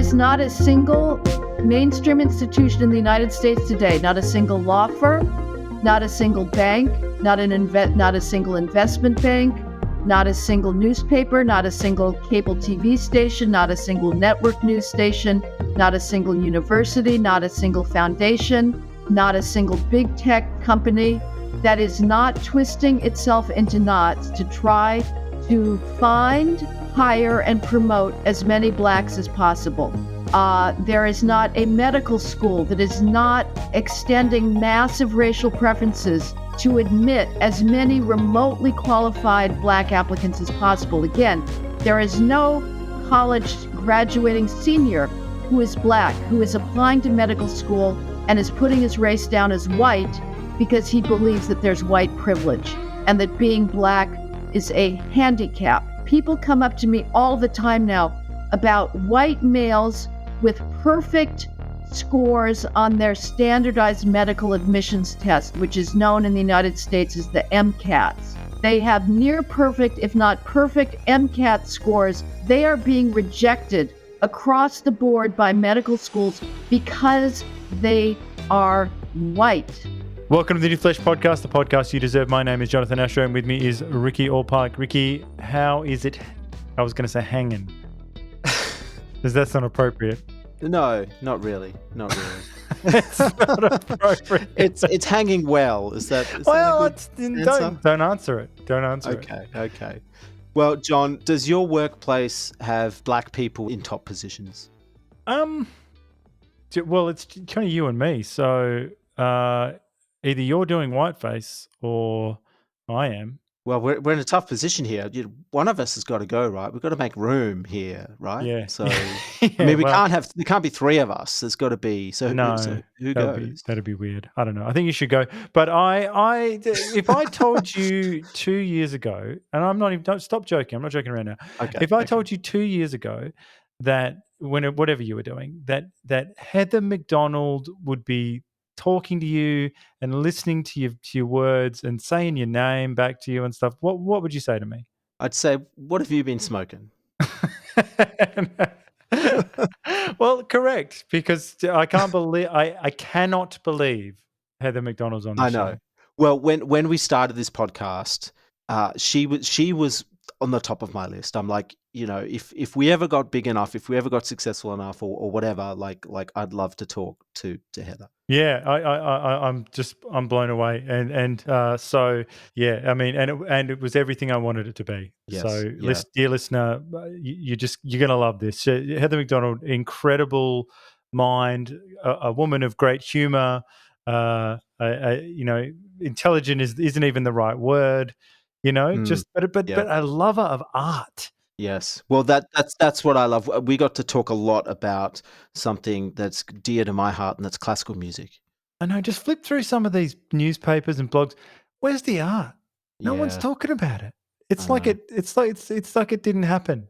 is not a single mainstream institution in the United States today, not a single law firm, not a single bank, not a single investment bank, not a single newspaper, not a single cable TV station, not a single network news station, not a single university, not a single foundation, not a single big tech company that is not twisting itself into knots to try to find, hire, and promote as many Blacks as possible. There is not a medical school that is not extending massive racial preferences to admit as many remotely qualified Black applicants as possible. Again, there is no college graduating senior who is Black, who is applying to medical school and is putting his race down as white because he believes that there's white privilege and that being Black is a handicap. People come up to me all the time now about white males with perfect scores on their standardized medical admissions test, which is known in the United States as the MCATs. They have near perfect, if not perfect, MCAT scores. They are being rejected across the board by medical schools because they are white. Welcome to the New Flesh Podcast, the podcast you deserve. My name is Jonathan Asher, and with me is Ricky Allpike. Ricky, how is it? I was going to say hanging. Is that not appropriate? No, not really. Not really. It's not appropriate. It's hanging well. Is that well, that a good answer? Don't answer it. Don't answer it. Okay. Well, John, does your workplace have Black people in top positions? Well, it's kind of you and me. So either you're doing whiteface or I am. Well, we're in a tough position here. One of us has got to go, right? We've got to make room here, right? Yeah. So, yeah, I mean, there can't be three of us. There's got to be. So who goes? That'd be weird. I don't know. I think you should go. But if I told you 2 years ago, and I'm not even, don't stop joking. I'm not joking around now. Okay. If I told you 2 years ago that whatever you were doing, that Heather McDonald would be talking to you and listening to your words and saying your name back to you and stuff, what would you say to me? I'd say, what have you been smoking? Well, correct, because I cannot believe Heather McDonald's on the show. I know. Well, when we started this podcast, she was on the top of my list. I'm like, if we ever got big enough, if we ever got successful enough, or whatever, like I'd love to talk to Heather. Yeah, I'm blown away, and so yeah, I mean, and it was everything I wanted it to be. Yes, so, yeah. Dear listener, you're gonna love this. Heather McDonald, incredible mind, a woman of great humor. Intelligent isn't even the right word. But a lover of art. Yes. Well, that's what I love. We got to talk a lot about something that's dear to my heart, and that's classical music. I know. Just flip through some of these newspapers and blogs. Where's the art? No one's talking about it. It's like it didn't happen.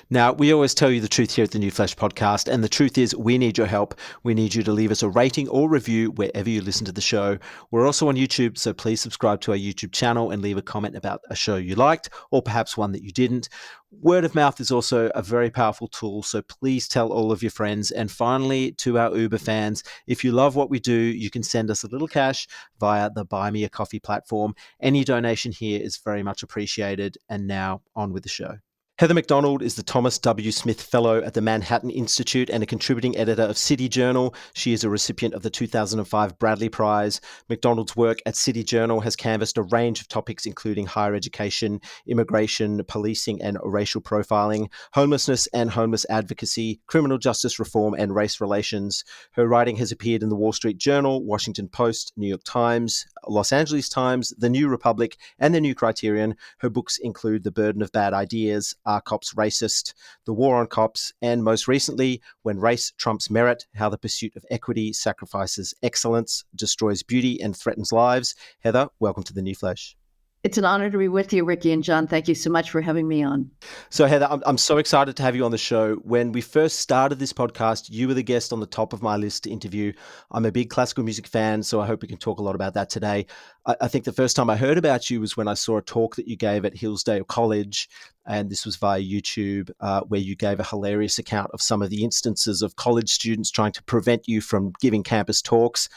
Now, we always tell you the truth here at the New Flesh Podcast, and the truth is we need your help. We need you to leave us a rating or review wherever you listen to the show. We're also on YouTube, so please subscribe to our YouTube channel and leave a comment about a show you liked, or perhaps one that you didn't. Word of mouth is also a very powerful tool, so please tell all of your friends. And finally, to our Uber fans, if you love what we do, you can send us a little cash via the Buy Me a Coffee platform. Any donation here is very much appreciated. And now, on with the show. Heather McDonald is the Thomas W. Smith Fellow at the Manhattan Institute and a contributing editor of City Journal. She is a recipient of the 2005 Bradley Prize. McDonald's work at City Journal has canvassed a range of topics, including higher education, immigration, policing and racial profiling, homelessness and homeless advocacy, criminal justice reform and race relations. Her writing has appeared in the Wall Street Journal, Washington Post, New York Times, Los Angeles Times, The New Republic, and The New Criterion. Her books include The Burden of Bad Ideas, Are Cops Racist?, The War on Cops, and most recently, When Race Trumps Merit, How the Pursuit of Equity Sacrifices Excellence, Destroys Beauty, and Threatens Lives. Heather, welcome to the New Flesh. It's an honor to be with you, Ricky and John. Thank you so much for having me on. So, Heather, I'm so excited to have you on the show. When we first started this podcast, you were the guest on the top of my list to interview. I'm a big classical music fan, so I hope we can talk a lot about that today. I think the first time I heard about you was when I saw a talk that you gave at Hillsdale College, and this was via YouTube, where you gave a hilarious account of some of the instances of college students trying to prevent you from giving campus talks.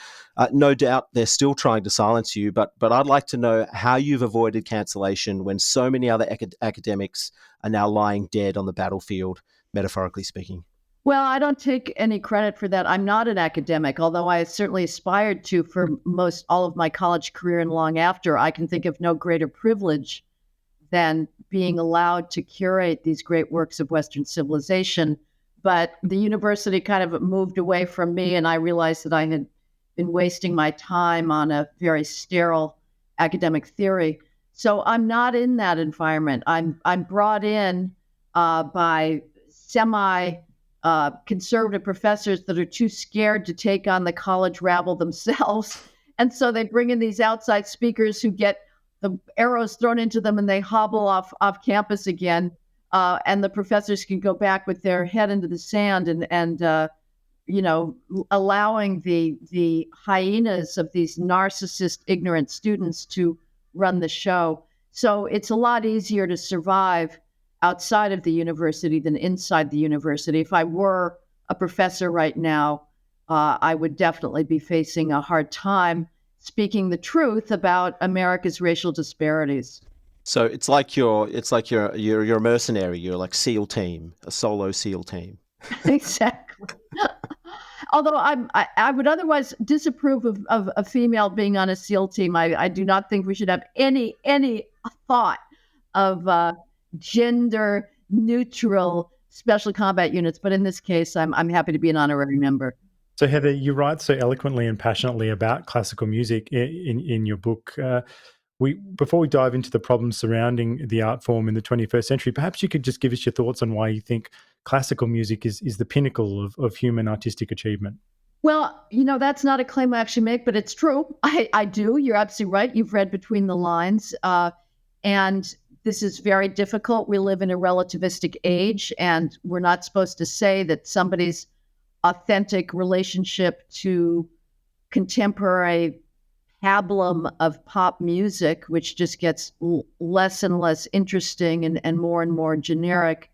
No doubt they're still trying to silence you, but I'd like to know how you've avoided cancellation when so many other academics are now lying dead on the battlefield, metaphorically speaking. Well, I don't take any credit for that. I'm not an academic, although I certainly aspired to for most all of my college career and long after. I can think of no greater privilege than being allowed to curate these great works of Western civilization. But the university kind of moved away from me, and I realized that I had been wasting my time on a very sterile academic theory. So I'm not in that environment. I'm brought in by semi conservative professors that are too scared to take on the college rabble themselves. And so they bring in these outside speakers who get the arrows thrown into them and they hobble off campus again. And the professors can go back with their head into the sand and allowing the hyenas of these narcissist, ignorant students to run the show. So it's a lot easier to survive outside of the university than inside the university. If I were a professor right now, I would definitely be facing a hard time speaking the truth about America's racial disparities. So it's like you're a mercenary. You're like SEAL team, a solo SEAL team. Exactly. Although I would otherwise disapprove of a female being on a SEAL team. I do not think we should have any thought of gender neutral special combat units. But in this case, I'm happy to be an honorary member. So Heather, you write so eloquently and passionately about classical music in your book. Before we dive into the problems surrounding the art form in the 21st century, perhaps you could just give us your thoughts on why you think classical music is the pinnacle of human artistic achievement. Well, that's not a claim I actually make, but it's true. I do. You're absolutely right. You've read between the lines. And this is very difficult. We live in a relativistic age, and we're not supposed to say that somebody's authentic relationship to contemporary pablum of pop music, which just gets less and less interesting and more generic,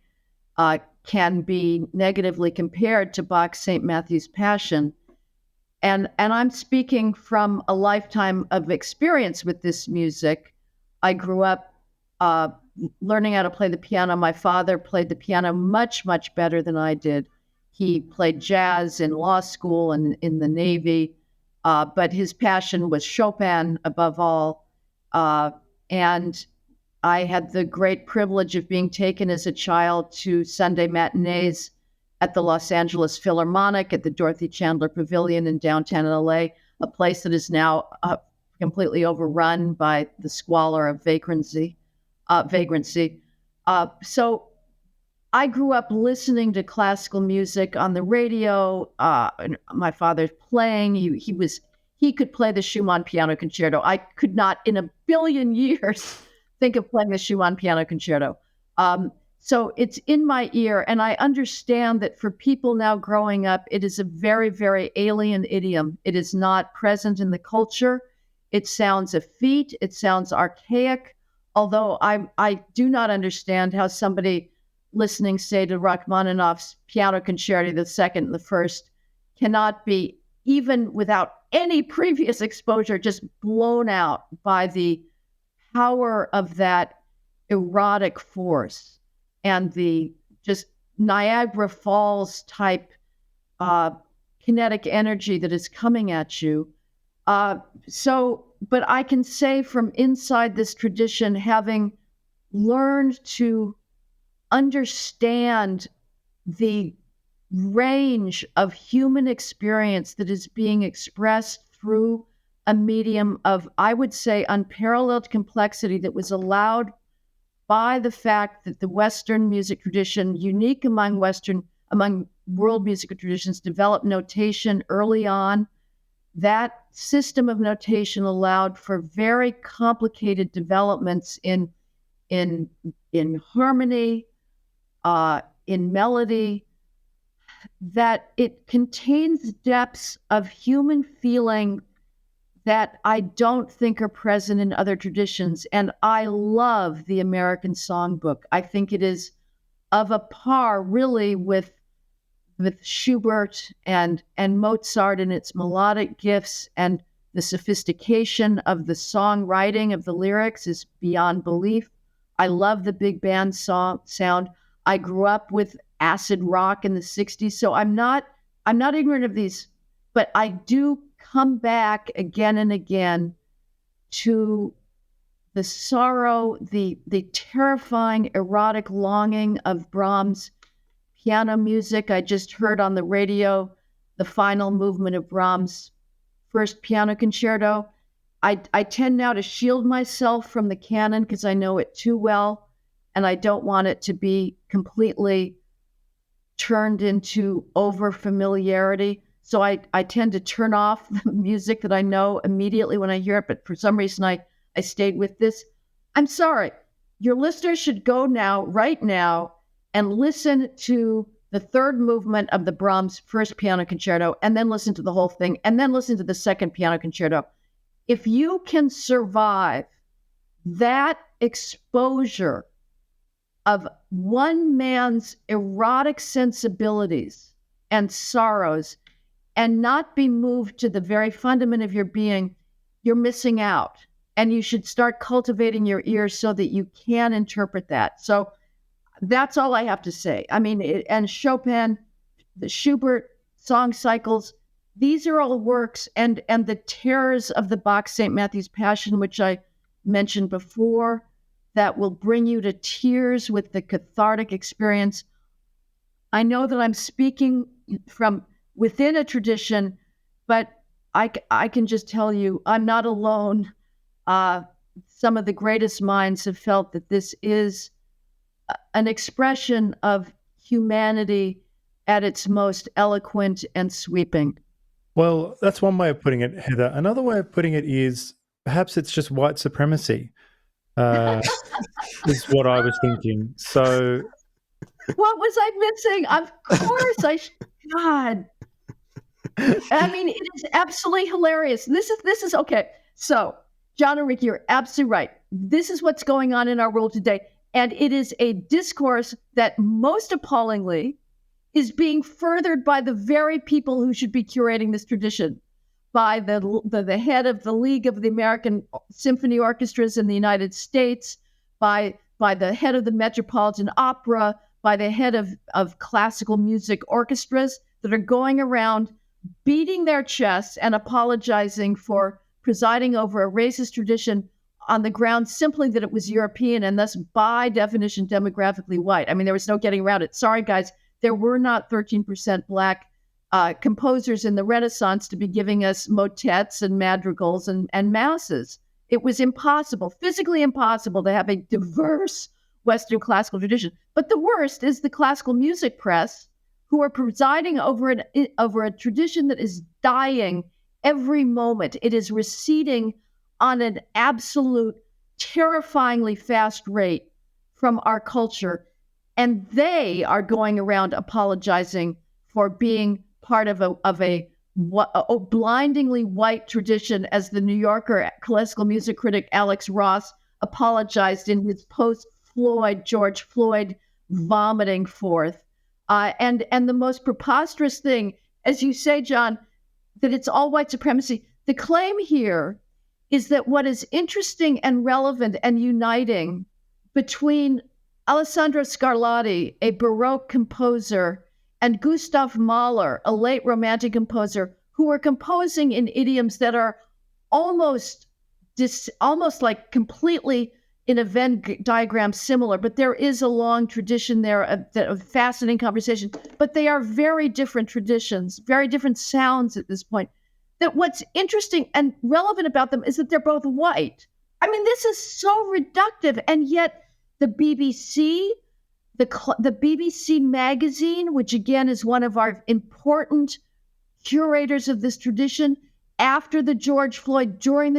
can be negatively compared to Bach's St. Matthew's Passion. And I'm speaking from a lifetime of experience with this music. I grew up learning how to play the piano. My father played the piano much better than I did. He played jazz in law school and in the Navy, but his passion was Chopin above all. And I had the great privilege of being taken as a child to Sunday matinees at the Los Angeles Philharmonic at the Dorothy Chandler Pavilion in downtown LA, a place that is now completely overrun by the squalor of vagrancy. So I grew up listening to classical music on the radio. And my father's playing. He could play the Schumann Piano Concerto. I could not, in a billion years, think of playing the Schumann Piano Concerto. So it's in my ear, and I understand that for people now growing up, it is a very, very alien idiom. It is not present in the culture. It sounds effete. It sounds archaic. Although I do not understand how somebody listening, say, to Rachmaninoff's Piano Concerti, the second and the first, cannot be, even without any previous exposure, just blown out by the power of that erotic force and the just Niagara Falls type kinetic energy that is coming at you. But I can say from inside this tradition, having learned to understand the range of human experience that is being expressed through a medium of, I would say, unparalleled complexity that was allowed by the fact that the Western music tradition, unique among world music traditions, developed notation early on. That system of notation allowed for very complicated developments in harmony, in melody, that it contains depths of human feeling that I don't think are present in other traditions. And I love the American songbook. I think it is of a par, really, with Schubert and Mozart and its melodic gifts, and the sophistication of the songwriting of the lyrics is beyond belief. I love the big band sound. I grew up with acid rock in the 60s, so I'm not ignorant of these, but I do come back again and again to the sorrow, the terrifying erotic longing of Brahms' piano music. I just heard on the radio the final movement of Brahms' first piano concerto. I tend now to shield myself from the canon because I know it too well, and I don't want it to be completely turned into over familiarity. So I tend to turn off the music that I know immediately when I hear it, but for some reason I stayed with this. I'm sorry. Your listeners should go now, right now, and listen to the third movement of the Brahms first piano concerto, and then listen to the whole thing, and then listen to the second piano concerto. If you can survive that exposure of one man's erotic sensibilities and sorrows and not be moved to the very fundament of your being, you're missing out. And you should start cultivating your ears so that you can interpret that. So that's all I have to say. I mean, and Chopin, the Schubert song cycles, these are all works, and the terrors of the Bach St. Matthew's Passion, which I mentioned before, that will bring you to tears with the cathartic experience. I know that I'm speaking from within a tradition, but I can just tell you, I'm not alone. Some of the greatest minds have felt that this is an expression of humanity at its most eloquent and sweeping. Well, that's one way of putting it, Heather. Another way of putting it is perhaps it's just white supremacy, is what I was thinking. So, what was I missing? Of course, God. I mean, it is absolutely hilarious. This is okay. So, John and Ricky, you're absolutely right. This is what's going on in our world today. And it is a discourse that most appallingly is being furthered by the very people who should be curating this tradition, by the head of the League of the American Symphony Orchestras in the United States, by the head of the Metropolitan Opera, by the head of classical music orchestras that are going around beating their chests and apologizing for presiding over a racist tradition on the ground simply that it was European and thus by definition demographically white. I mean, there was no getting around it. Sorry, guys, there were not 13% Black composers in the Renaissance to be giving us motets and madrigals and masses. It was impossible, physically impossible, to have a diverse Western classical tradition. But the worst is the classical music press, who are presiding over a tradition that is dying every moment. It is receding on an absolute, terrifyingly fast rate from our culture. And they are going around apologizing for being part of a blindingly white tradition, as the New Yorker classical music critic Alex Ross apologized in his post-Floyd, George Floyd vomiting forth. And the most preposterous thing, as you say, John, that it's all white supremacy. The claim here is that what is interesting and relevant and uniting between Alessandro Scarlatti, a Baroque composer, and Gustav Mahler, a late Romantic composer, who are composing in idioms that are almost like completely in a Venn diagram similar, but there is a long tradition there of fascinating conversation. But they are very different traditions, very different sounds at this point. That what's interesting and relevant about them is that they're both white. I mean, this is so reductive, and yet the BBC, the BBC magazine, which again is one of our important curators of this tradition, during the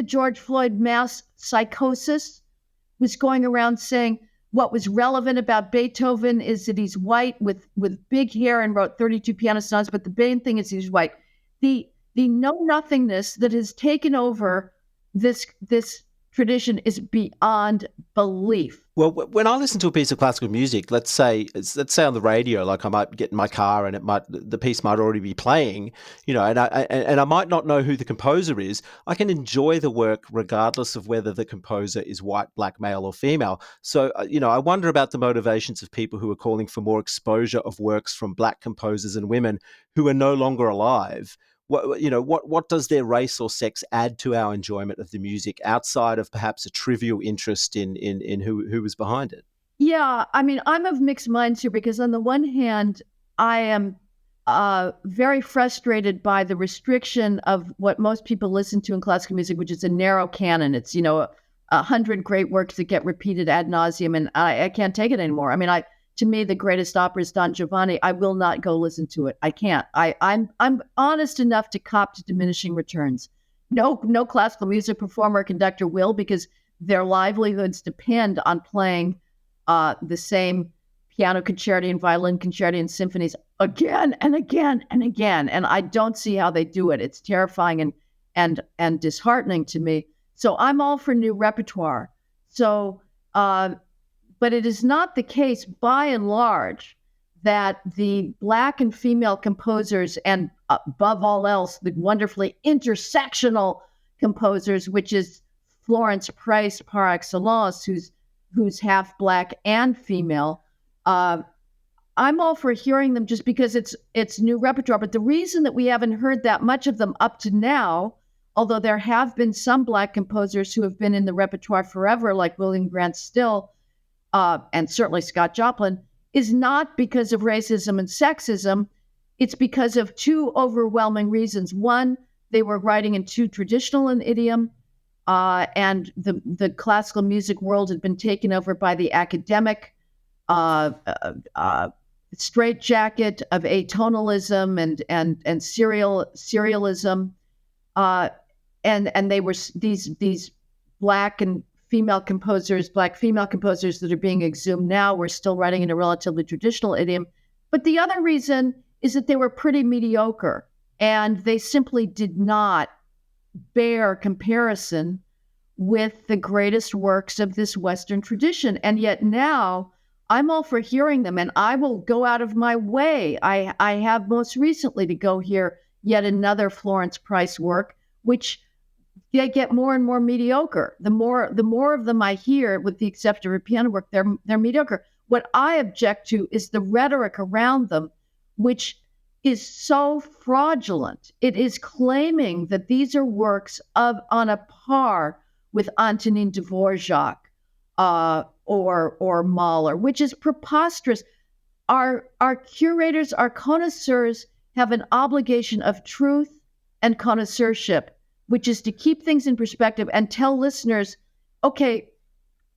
George Floyd mass psychosis, was going around saying what was relevant about Beethoven is that he's white with big hair and wrote 32 piano sonatas, but the main thing is he's white. The The know-nothingness that has taken over this tradition is beyond belief. Well, when I listen to a piece of classical music, let's say on the radio, like I might get in my car and the piece might already be playing, and I might not know who the composer is. I can enjoy the work regardless of whether the composer is white, black, male, or female. So, I wonder about the motivations of people who are calling for more exposure of works from black composers and women who are no longer alive. What does their race or sex add to our enjoyment of the music outside of perhaps a trivial interest in who was behind it? Yeah, I mean, I'm of mixed minds here because on the one hand, I am very frustrated by the restriction of what most people listen to in classical music, which is a narrow canon. It's 100 great works that get repeated ad nauseum, and I can't take it anymore. I mean, to me, the greatest opera is Don Giovanni. I will not go listen to it. I can't. I'm honest enough to cop to diminishing returns. No classical music performer or conductor will, because their livelihoods depend on playing the same piano concerti and violin concerti and symphonies again and again and again. And I don't see how they do it. It's terrifying and disheartening to me. So I'm all for new repertoire. So, but it is not the case, by and large, that the Black and female composers, and above all else, the wonderfully intersectional composers, which is Florence Price par excellence, who's half Black and female. I'm all for hearing them just because it's new repertoire. But the reason that we haven't heard that much of them up to now, although there have been some Black composers who have been in the repertoire forever, like William Grant Still, and certainly Scott Joplin, is not because of racism and sexism. It's because of two overwhelming reasons. One, they were writing in too traditional an idiom, and the classical music world had been taken over by the academic straitjacket of atonalism and serialism, and they were these Black and female composers, Black female composers that are being exhumed now, were still writing in a relatively traditional idiom. But the other reason is that they were pretty mediocre, and they simply did not bear comparison with the greatest works of this Western tradition. And yet now I'm all for hearing them, and I will go out of my way. I have most recently to go hear yet another Florence Price work, which they get more and more mediocre. The more of them I hear, with the exception of her piano work, they're mediocre. What I object to is the rhetoric around them, which is so fraudulent. It is claiming that these are works on a par with Antonin Dvorak or Mahler, which is preposterous. Our curators, our connoisseurs have an obligation of truth and connoisseurship, which is to keep things in perspective and tell listeners, okay,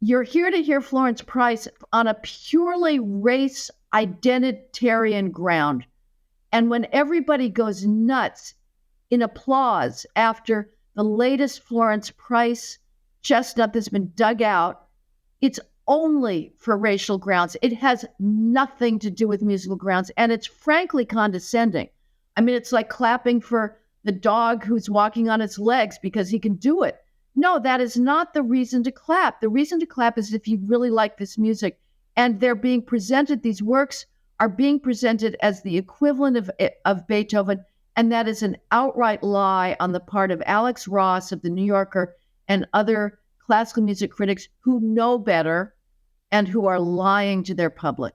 you're here to hear Florence Price on a purely race identitarian ground. And when everybody goes nuts in applause after the latest Florence Price chestnut that's been dug out, it's only for racial grounds. It has nothing to do with musical grounds, and it's frankly condescending. I mean, it's like clapping for the dog who's walking on its legs because he can do it. No, that is not the reason to clap. The reason to clap is if you really like this music, and they're being presented, these works are being presented as the equivalent of Beethoven, and that is an outright lie on the part of Alex Ross of The New Yorker and other classical music critics who know better and who are lying to their public.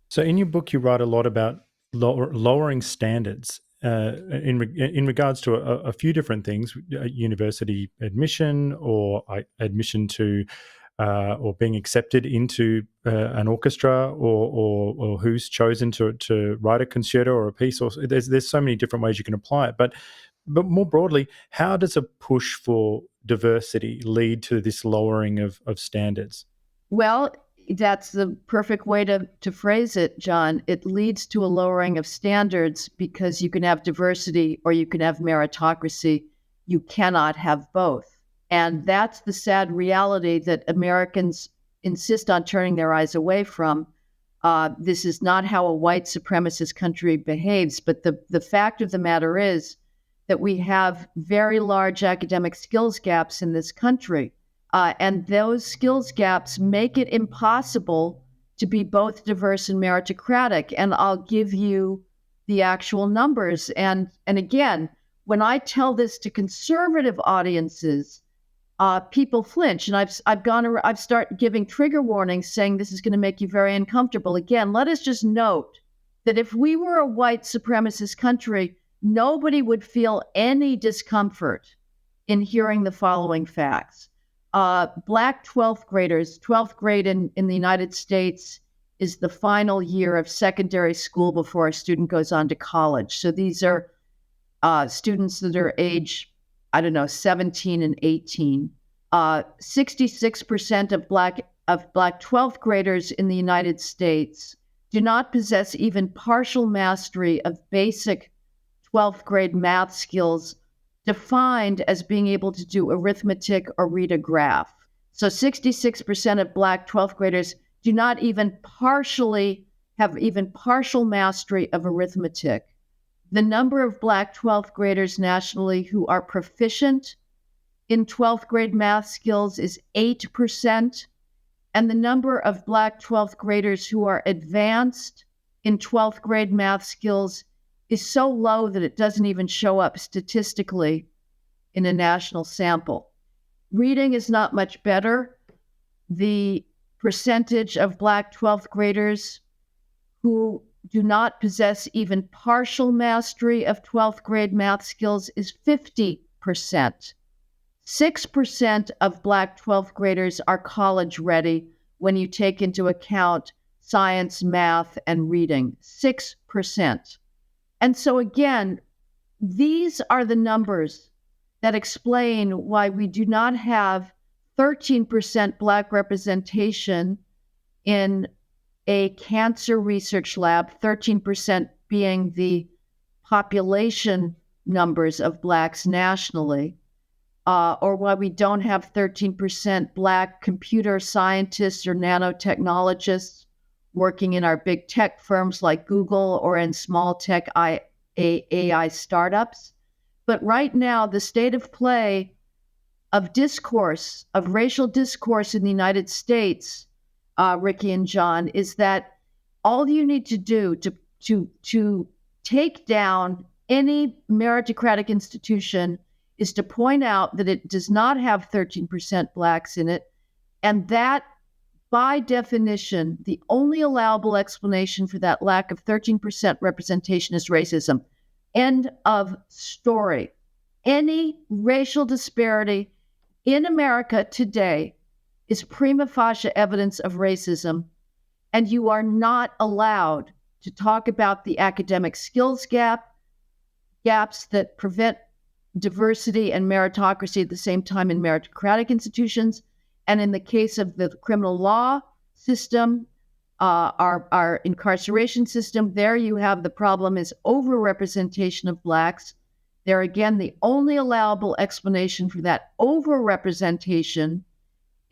So in your book, you write a lot about lowering standards in regards to a few different things: university admission, or admission to or being accepted into an orchestra, or who's chosen to write a concerto or a piece. Or there's so many different ways you can apply it. But more broadly, how does a push for diversity lead to this lowering of standards? Well, that's the perfect way to phrase it, John. It leads to a lowering of standards because you can have diversity or you can have meritocracy. You cannot have both. And that's the sad reality that Americans insist on turning their eyes away from. This is not how a white supremacist country behaves. But the fact of the matter is that we have very large academic skills gaps in this country. And those skills gaps make it impossible to be both diverse and meritocratic. And I'll give you the actual numbers. And again, when I tell this to conservative audiences, people flinch. And I've started giving trigger warnings saying this is going to make you very uncomfortable. Again, let us just note that if we were a white supremacist country, nobody would feel any discomfort in hearing the following facts. Black 12th graders, 12th grade in the United States is the final year of secondary school before a student goes on to college. So these are students that are age, 17 and 18. 66% of black 12th graders in the United States do not possess even partial mastery of basic 12th grade math skills defined as being able to do arithmetic or read a graph. So 66% of black 12th graders do not even have partial mastery of arithmetic. The number of black 12th graders nationally who are proficient in 12th grade math skills is 8%, and the number of black 12th graders who are advanced in 12th grade math skills is so low that it doesn't even show up statistically in a national sample. Reading is not much better. The percentage of black 12th graders who do not possess even partial mastery of 12th grade math skills is 50%. 6% of black 12th graders are college ready when you take into account science, math, and reading. 6%. And so again, these are the numbers that explain why we do not have 13% black representation in a cancer research lab, 13% being the population numbers of blacks nationally, or why we don't have 13% black computer scientists or nanotechnologists working in our big tech firms like Google or in small tech AI startups. But right now, the state of play of discourse, of racial discourse in the United States, Ricky and John, is that all you need to do to take down any meritocratic institution is to point out that it does not have 13% blacks in it, and that, by definition, the only allowable explanation for that lack of 13% representation is racism. End of story. Any racial disparity in America today is prima facie evidence of racism, and you are not allowed to talk about the academic skills gaps that prevent diversity and meritocracy at the same time in meritocratic institutions. And in the case of the criminal law system, our incarceration system, there you have the problem is overrepresentation of blacks. There again, the only allowable explanation for that overrepresentation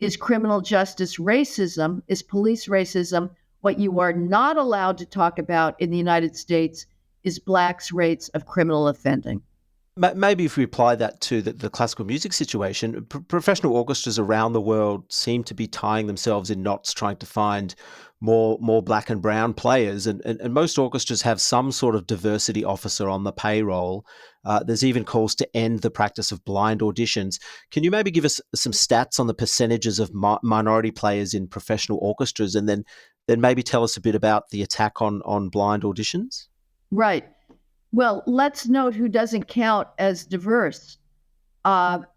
is criminal justice racism, is police racism. What you are not allowed to talk about in the United States is blacks' rates of criminal offending. Maybe if we apply that to the classical music situation, professional orchestras around the world seem to be tying themselves in knots trying to find more black and brown players. And most orchestras have some sort of diversity officer on the payroll. There's even calls to end the practice of blind auditions. Can you maybe give us some stats on the percentages of minority players in professional orchestras, and then maybe tell us a bit about the attack on blind auditions? Right. Well, let's note who doesn't count as diverse.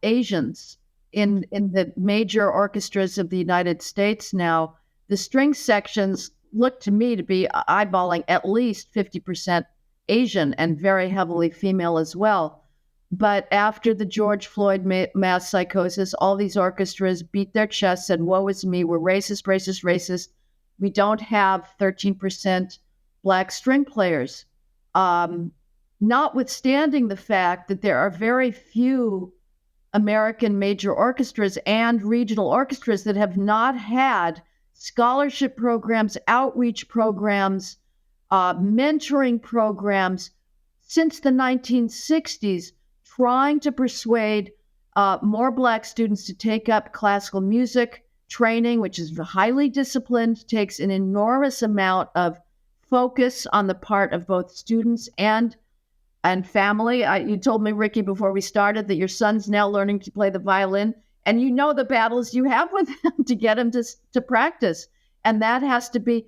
Asians in the major orchestras of the United States now. The string sections look to me to be eyeballing at least 50% Asian and very heavily female as well. But after the George Floyd mass psychosis, all these orchestras beat their chests, said, woe is me, we're racist, racist, racist. We don't have 13% black string players. Notwithstanding the fact that there are very few American major orchestras and regional orchestras that have not had scholarship programs, outreach programs, mentoring programs since the 1960s trying to persuade more Black students to take up classical music training, which is highly disciplined, takes an enormous amount of focus on the part of both students and family. You told me, Ricky, before we started that your son's now learning to play the violin, and you know the battles you have with him to get him to practice. And that has to be,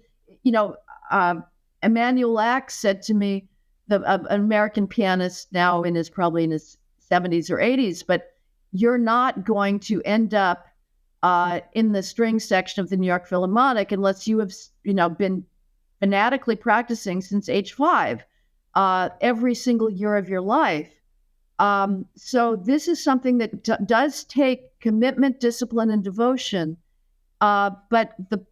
Emmanuel Ax said to me, an American pianist now probably in his 70s or 80s, but you're not going to end up in the string section of the New York Philharmonic unless you have, been fanatically practicing since age 5, every single year of your life. So this is something that does take commitment, discipline, and devotion. But the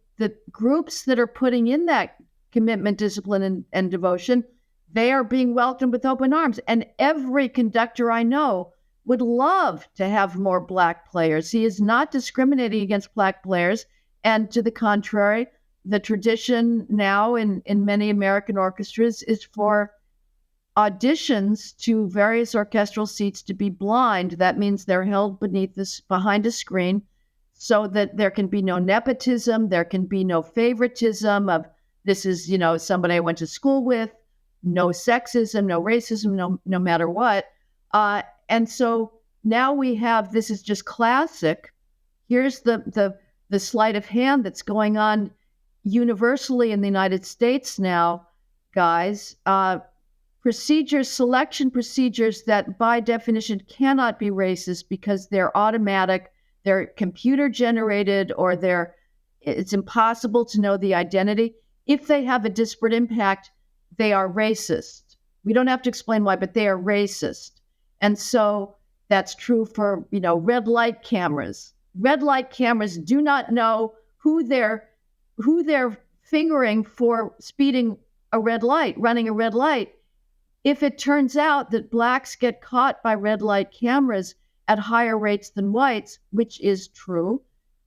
groups that are putting in that commitment, discipline, and devotion, they are being welcomed with open arms. And every conductor I know would love to have more Black players. He is not discriminating against Black players. And to the contrary, the tradition now in many American orchestras is for auditions to various orchestral seats to be blind. That means they're held behind a screen so that there can be no nepotism, there can be no favoritism of this is, somebody I went to school with, no sexism, no racism, no matter what. And so now we have, this is just classic. Here's the sleight of hand that's going on universally in the United States now, guys. Selection procedures that by definition cannot be racist because they're automatic, they're computer generated, or it's impossible to know the identity. If they have a disparate impact, they are racist. We don't have to explain why, but they are racist. And so that's true for, red light cameras. Red light cameras do not know who they're fingering for speeding a red light, running a red light. If it turns out that Blacks get caught by red light cameras at higher rates than whites, which is true,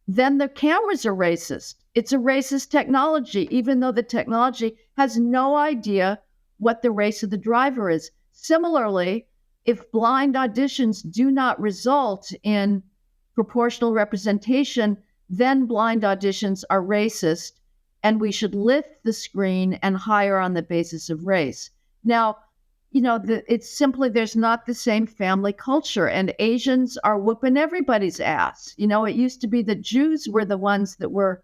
then the cameras are racist. It's a racist technology, even though the technology has no idea what the race of the driver is. Similarly, if blind auditions do not result in proportional representation, then blind auditions are racist, and we should lift the screen and hire on the basis of race. Now, it's simply there's not the same family culture, and Asians are whooping everybody's ass. It used to be that Jews were the ones that were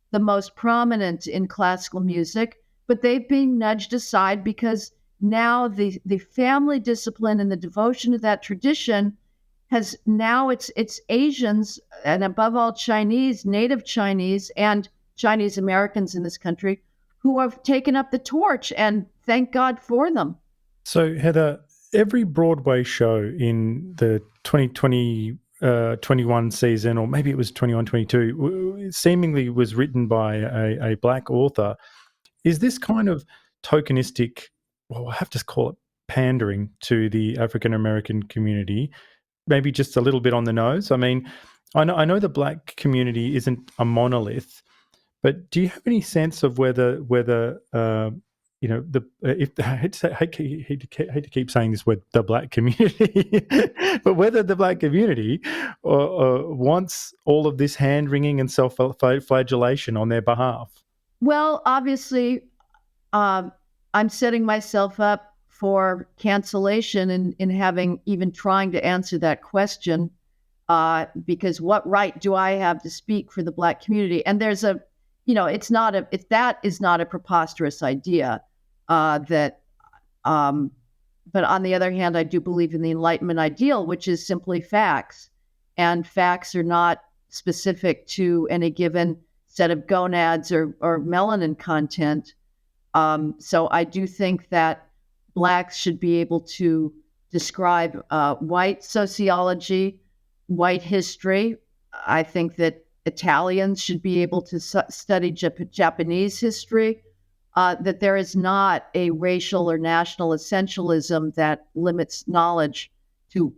the most prominent in classical music, but they've been nudged aside because now the family discipline and the devotion to that tradition has now it's Asians, and above all Chinese, native Chinese, and Chinese Americans in this country who have taken up the torch, and thank God for them. So, Heather, every Broadway show in the 2021 season, or maybe it was 21-22, seemingly was written by a Black author. Is this kind of tokenistic, well, I have to call it pandering to the African American community, maybe just a little bit on the nose? I mean, I know the Black community isn't a monolith, but do you have any sense of whether I hate to keep saying this word, the Black community, but whether the Black community wants all of this hand-wringing and self-flagellation on their behalf? Well, obviously, I'm setting myself up for cancellation in having even trying to answer that question, because what right do I have to speak for the Black community? And there's that is not a preposterous idea. But on the other hand, I do believe in the Enlightenment ideal, which is simply facts, and facts are not specific to any given set of gonads or melanin content. So I do think that Blacks should be able to describe white sociology, white history. I think that Italians should be able to study Japanese history. That there is not a racial or national essentialism that limits knowledge to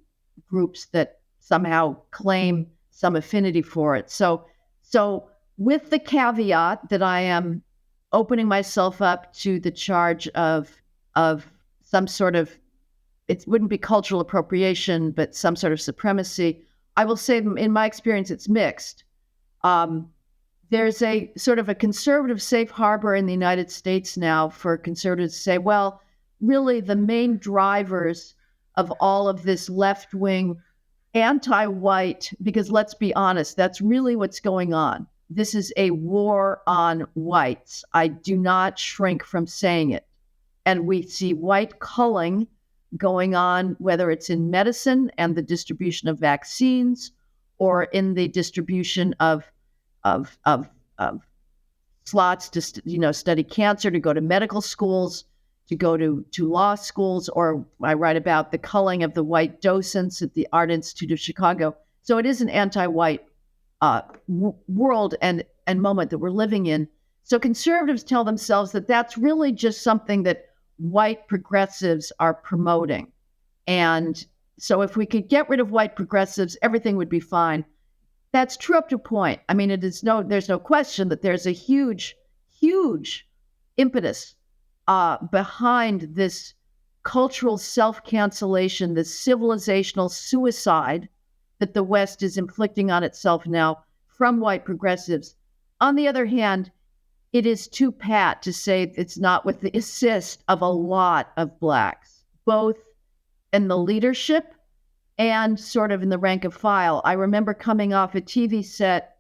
groups that somehow claim some affinity for it. So with the caveat that I am opening myself up to the charge of some sort of it wouldn't be cultural appropriation, but some sort of supremacy. I will say, in my experience, it's mixed. There's a sort of a conservative safe harbor in the United States now for conservatives to say, well, really the main drivers of all of this left-wing anti-white, because let's be honest, that's really what's going on. This is a war on whites. I do not shrink from saying it. And we see white culling going on, whether it's in medicine and the distribution of vaccines, or in the distribution of slots to study cancer, to go to medical schools, to go to law schools, or I write about the culling of the white docents at the Art Institute of Chicago. So it is an anti-white world and moment that we're living in. So conservatives tell themselves that that's really just something that white progressives are promoting. And so if we could get rid of white progressives, everything would be fine. That's true up to a point. I mean, there's no question that there's a huge impetus behind this cultural self-cancellation, this civilizational suicide that the West is inflicting on itself now from white progressives. On the other hand, it is too pat to say it's not with the assist of a lot of Blacks, both in the leadership and sort of in the rank and file. I remember coming off a TV set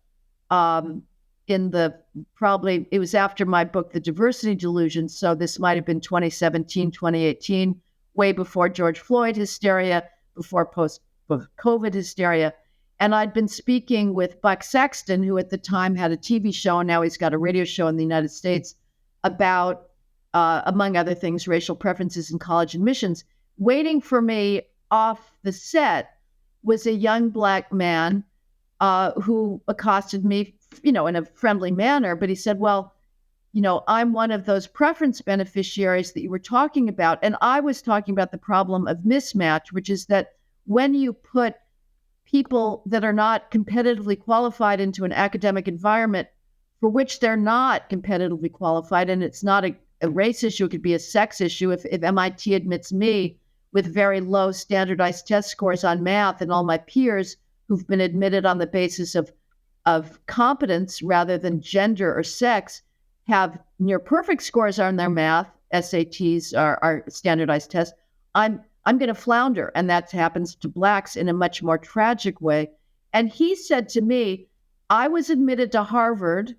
it was after my book, The Diversity Delusion. So this might have been 2017, 2018, way before George Floyd hysteria, before post-COVID hysteria. And I'd been speaking with Buck Sexton, who at the time had a TV show, and now he's got a radio show in the United States about, among other things, racial preferences in college admissions. Waiting for me off the set was a young Black man who accosted me, in a friendly manner, but he said, well, I'm one of those preference beneficiaries that you were talking about. And I was talking about the problem of mismatch, which is that when you put people that are not competitively qualified into an academic environment for which they're not competitively qualified, and it's not a race issue, it could be a sex issue. If MIT admits me with very low standardized test scores on math, and all my peers who've been admitted on the basis of competence rather than gender or sex have near perfect scores on their math, SATs are standardized tests, I'm going to flounder. And that happens to Blacks in a much more tragic way. And he said to me, I was admitted to Harvard.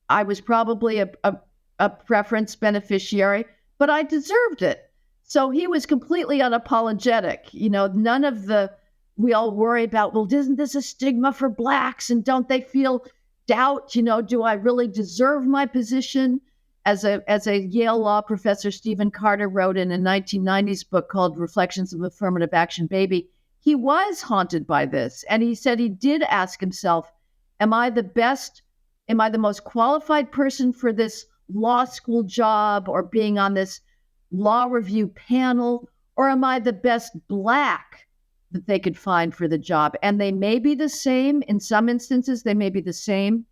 I was probably a preference beneficiary, but I deserved it. So he was completely unapologetic. None of we all worry about, well, isn't this a stigma for Blacks? And don't they feel doubt? Do I really deserve my position? As a Yale law professor, Stephen Carter wrote in a 1990s book called Reflections of Affirmative Action Baby, he was haunted by this. And he said he did ask himself, am I the most qualified person for this law school job or being on this law review panel? Or am I the best Black that they could find for the job? And they may be the same. In some instances, they may be the same.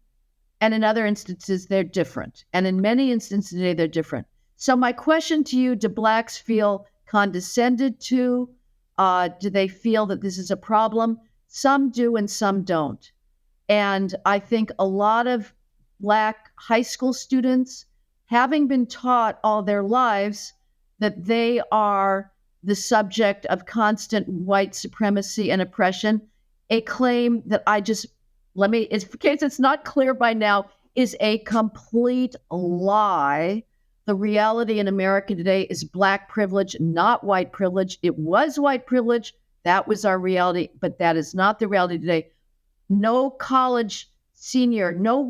And in other instances, they're different. And in many instances today, they're different. So my question to you, do Blacks feel condescended to? Do they feel that this is a problem? Some do and some don't. And I think a lot of Black high school students, having been taught all their lives that they are the subject of constant white supremacy and oppression, a claim that in case it's not clear by now, is a complete lie. The reality in America today is Black privilege, not white privilege. It was white privilege. That was our reality, but that is not the reality today. No college senior, no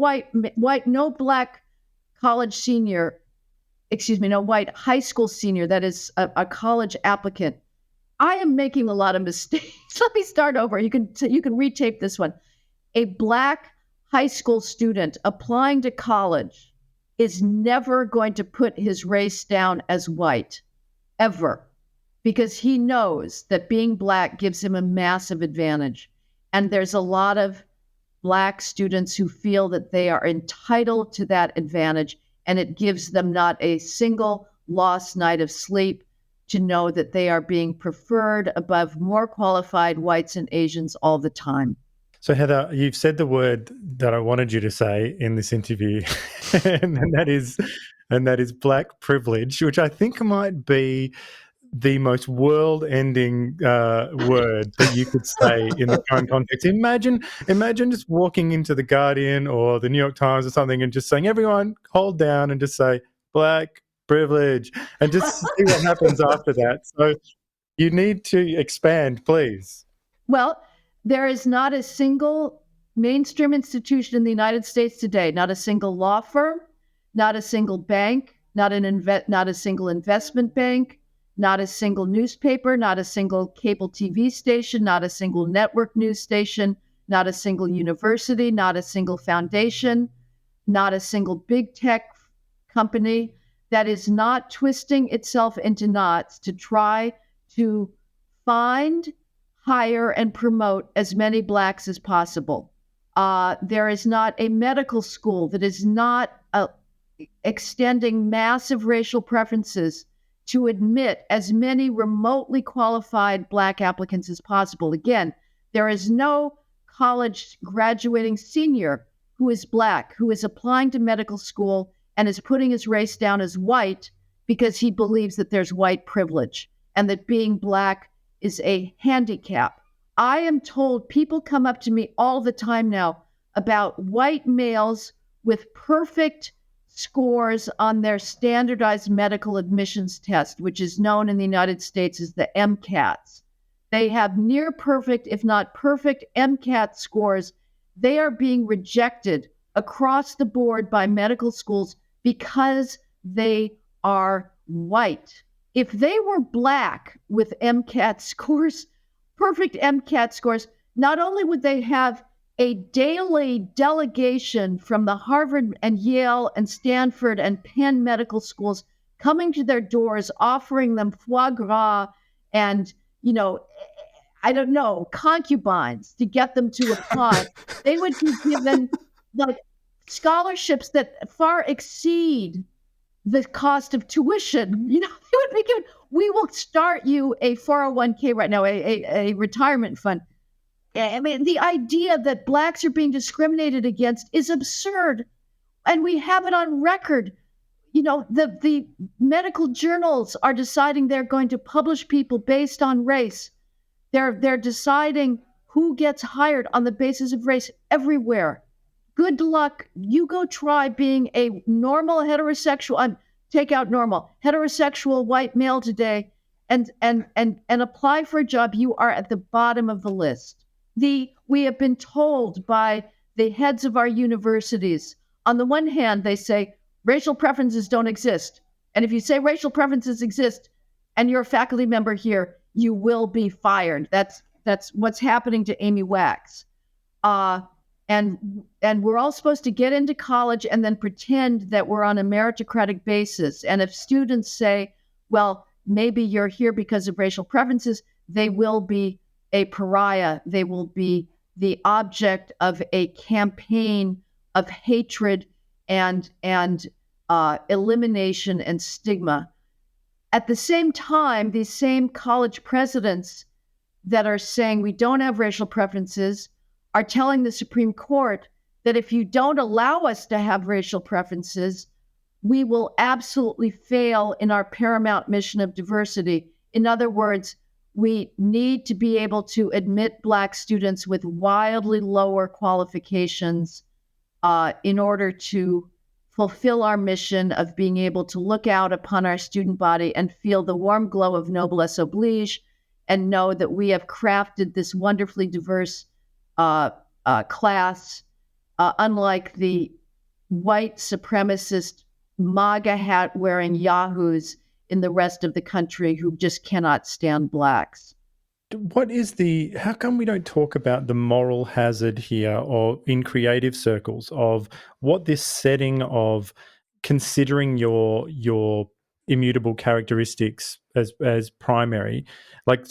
Black college senior, no white high school senior that is a college applicant. I am making a lot of mistakes. Let me start over. You can retape this one. A Black high school student applying to college is never going to put his race down as white, ever, because he knows that being Black gives him a massive advantage. And there's a lot of Black students who feel that they are entitled to that advantage, and it gives them not a single lost night of sleep. to know that they are being preferred above more qualified whites and Asians all the time. So, Heather, you've said the word that I wanted you to say in this interview, and that is black privilege, which I think might be the most world-ending word that you could say in the current context. Imagine just walking into the Guardian or the New York Times or something and just saying, "Everyone, hold down," and just say "black privilege," and just see what happens after that. So you need to expand, please. Well, there is not a single mainstream institution in the United States today, not a single law firm, not a single bank, not a single investment bank, not a single newspaper, not a single cable TV station, not a single network news station, not a single university, not a single foundation, not a single big tech company that is not twisting itself into knots to try to find, hire, and promote as many Blacks as possible. There is not a medical school that is not extending massive racial preferences to admit as many remotely qualified Black applicants as possible. Again, there is no college graduating senior who is Black, who is applying to medical school and is putting his race down as white because he believes that there's white privilege and that being Black is a handicap. I am told people come up to me all the time now about white males with perfect scores on their standardized medical admissions test, which is known in the United States as the MCATs. They have near perfect, if not perfect, MCAT scores. They are being rejected across the board by medical schools because they are white. If they were Black with MCAT scores, perfect MCAT scores, not only would they have a daily delegation from the Harvard and Yale and Stanford and Penn medical schools coming to their doors, offering them foie gras and, I don't know, concubines to get them to apply. They would be given like scholarships that far exceed the cost of tuition. They would be given, we will start you a 401k right now, a retirement fund. I mean, the idea that Blacks are being discriminated against is absurd. And we have it on record. The medical journals are deciding they're going to publish people based on race. They're deciding who gets hired on the basis of race everywhere. Good luck. You go try being a normal heterosexual, take out normal, heterosexual white male today and apply for a job. You are at the bottom of the list. We have been told by the heads of our universities, on the one hand, they say racial preferences don't exist. And if you say racial preferences exist and you're a faculty member here, you will be fired. That's what's happening to Amy Wax. And we're all supposed to get into college and then pretend that we're on a meritocratic basis. And if students say, well, maybe you're here because of racial preferences, they will be a pariah. They will be the object of a campaign of hatred and elimination and stigma. At the same time, these same college presidents that are saying we don't have racial preferences are telling the Supreme Court that if you don't allow us to have racial preferences, we will absolutely fail in our paramount mission of diversity. In other words, we need to be able to admit Black students with wildly lower qualifications in order to fulfill our mission of being able to look out upon our student body and feel the warm glow of noblesse oblige and know that we have crafted this wonderfully diverse class, unlike the white supremacist MAGA hat wearing yahoos in the rest of the country who just cannot stand Blacks. How come we don't talk about the moral hazard here or in creative circles of what this setting of considering your immutable characteristics as primary, like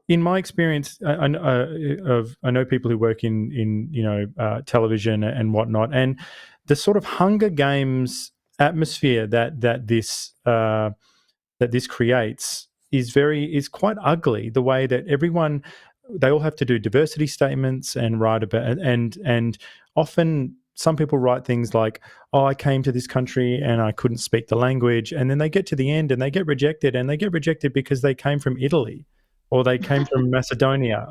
in my experience, I know people who work in television and whatnot, and the sort of Hunger Games atmosphere that this that this creates is quite ugly. The way that they all have to do diversity statements and write about, and often some people write things like, "Oh, I came to this country and I couldn't speak the language," and then they get to the end and they get rejected, and they get rejected because they came from Italy or they came from Macedonia,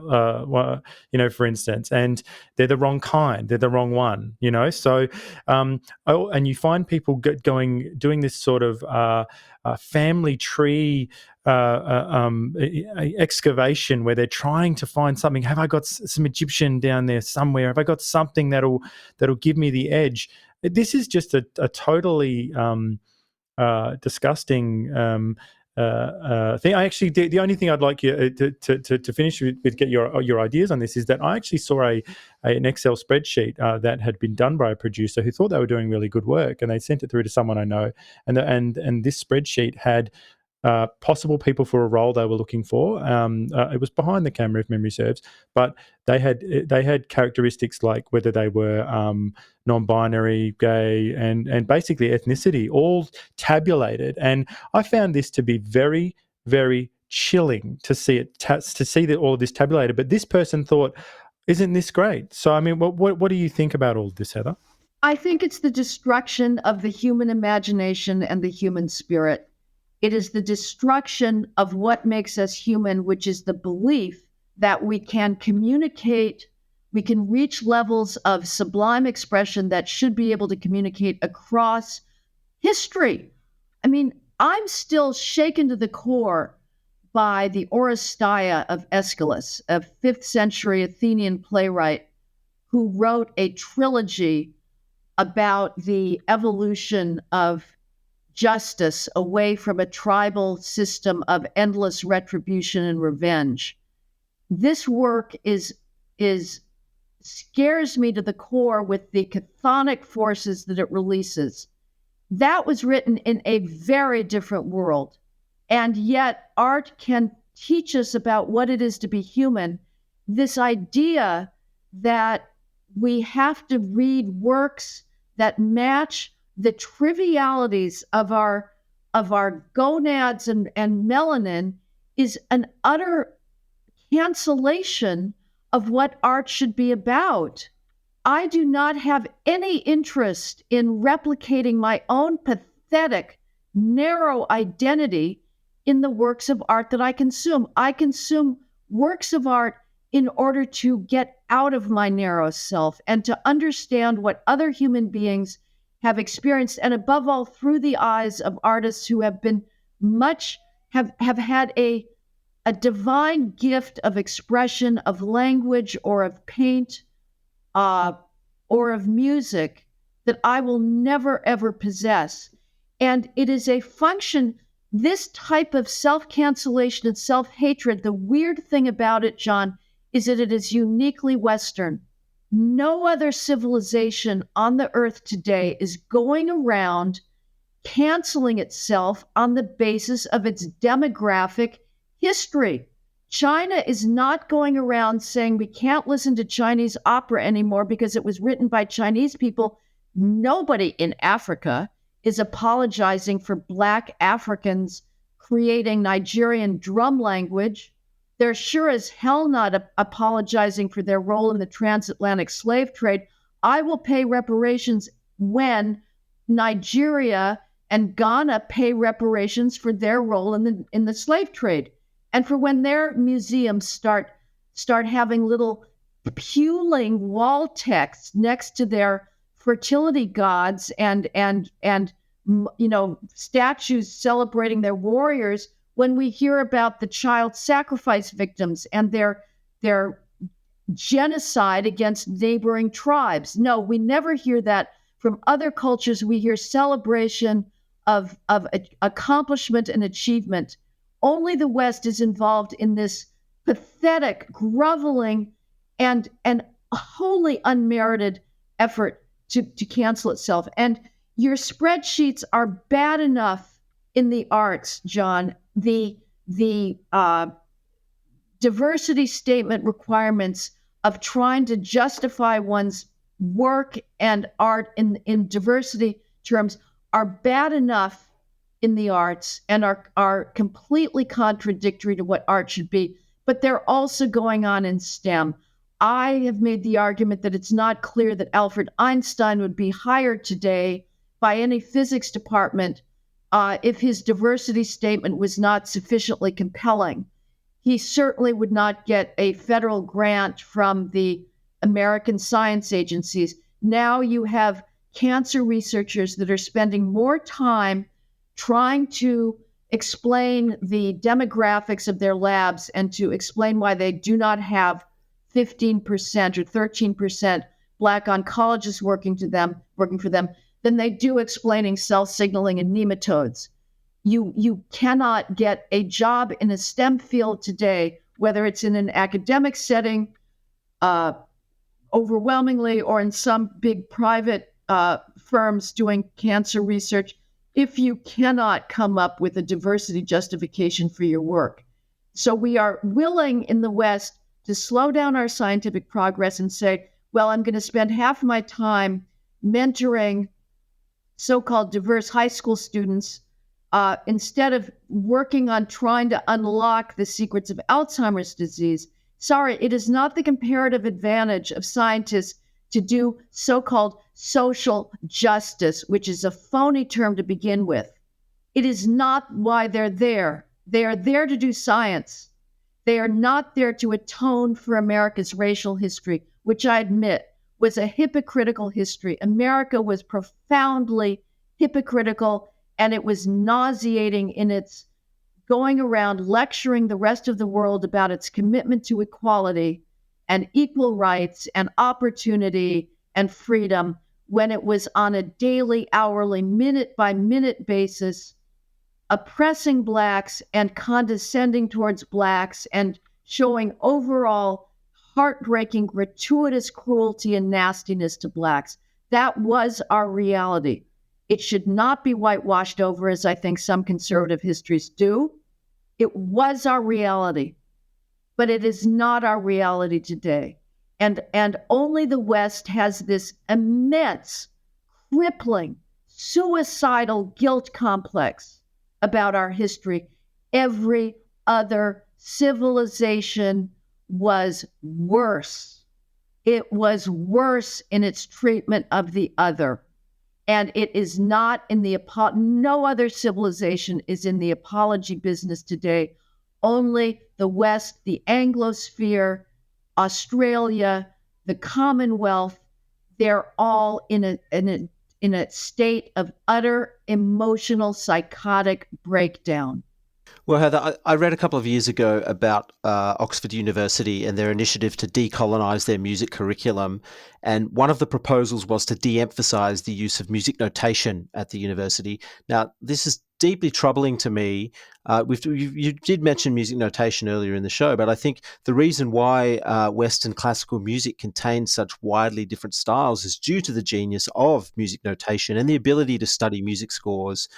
for instance, and they're the wrong kind, they're the wrong one, So, and you find people doing this sort of family tree excavation where they're trying to find something. Have I got some Egyptian down there somewhere? Have I got something that'll give me the edge? This is just a totally disgusting thing. I actually, the only thing I'd like you to finish with, get your ideas on this, is that I actually saw an Excel spreadsheet that had been done by a producer who thought they were doing really good work, and they sent it through to someone I know, and this spreadsheet had possible people for a role they were looking for. It was behind the camera, if memory serves, but they had characteristics like whether they were non-binary, gay, and basically ethnicity, all tabulated. And I found this to be very, very chilling to see that all of this tabulated. But this person thought, "Isn't this great?" So, I mean, what do you think about all of this, Heather? I think it's the destruction of the human imagination and the human spirit. It is the destruction of what makes us human, which is the belief that we can communicate, we can reach levels of sublime expression that should be able to communicate across history. I mean, I'm still shaken to the core by the Oresteia of Aeschylus, a 5th century Athenian playwright who wrote a trilogy about the evolution of justice away from a tribal system of endless retribution and revenge. This work scares me to the core with the chthonic forces that it releases. That was written in a very different world. And yet art can teach us about what it is to be human. This idea that we have to read works that match the trivialities of our gonads and melanin is an utter cancellation of what art should be about. I do not have any interest in replicating my own pathetic, narrow identity in the works of art that I consume. I consume works of art in order to get out of my narrow self and to understand what other human beings have experienced, and above all, through the eyes of artists who have been have had a divine gift of expression, of language, or of paint, or of music that I will never, ever possess. And it is a function, this type of self-cancellation and self-hatred, the weird thing about it, John, is that it is uniquely Western. No other civilization on the earth today is going around canceling itself on the basis of its demographic history. China is not going around saying we can't listen to Chinese opera anymore because it was written by Chinese people. Nobody in Africa is apologizing for Black Africans creating Nigerian drum language. They're sure as hell not apologizing for their role in the transatlantic slave trade. I will pay reparations when Nigeria and Ghana pay reparations for their role in the slave trade, and for when their museums start having little puling wall texts next to their fertility gods and statues celebrating their warriors. When we hear about the child sacrifice victims and their genocide against neighboring tribes. No, we never hear that from other cultures. We hear celebration of accomplishment and achievement. Only the West is involved in this pathetic, groveling, and wholly unmerited effort to cancel itself. And your spreadsheets are bad enough in the arts, John. The diversity statement requirements of trying to justify one's work and art in diversity terms are bad enough in the arts and are completely contradictory to what art should be, but they're also going on in STEM. I have made the argument that it's not clear that Alfred Einstein would be hired today by any physics department if his diversity statement was not sufficiently compelling. He certainly would not get a federal grant from the American science agencies. Now you have cancer researchers that are spending more time trying to explain the demographics of their labs and to explain why they do not have 15% or 13% Black oncologists working for them than they do explaining cell signaling in nematodes. You cannot get a job in a STEM field today, whether it's in an academic setting, overwhelmingly, or in some big private firms doing cancer research, if you cannot come up with a diversity justification for your work. So we are willing in the West to slow down our scientific progress and say, well, I'm going to spend half my time mentoring so-called diverse high school students instead of working on trying to unlock the secrets of Alzheimer's disease. Sorry, it is not the comparative advantage of scientists to do so-called social justice, which is a phony term to begin with. It is not why they're there. They are there to do science. They are not there to atone for America's racial history, which I admit was a hypocritical history. America was profoundly hypocritical, and it was nauseating in its going around lecturing the rest of the world about its commitment to equality and equal rights and opportunity and freedom when it was on a daily, hourly, minute-by-minute basis oppressing Blacks and condescending towards Blacks and showing overall heartbreaking, gratuitous cruelty and nastiness to Blacks. That was our reality. It should not be whitewashed over, as I think some conservative histories do. It was our reality, but it is not our reality today. And only the West has this immense, crippling, suicidal guilt complex about our history. Every other civilization was worse. It was worse in its treatment of the other. And it is not in the, no other civilization is in the apology business today. Only the West, the Anglosphere, Australia, the Commonwealth, they're all in a state of utter emotional, psychotic breakdown. Well, Heather, I read a couple of years ago about Oxford University and their initiative to decolonise their music curriculum. And one of the proposals was to de-emphasise the use of music notation at the university. Now, this is deeply troubling to me. You did mention music notation earlier in the show, but I think the reason why Western classical music contains such widely different styles is due to the genius of music notation and the ability to study music scores.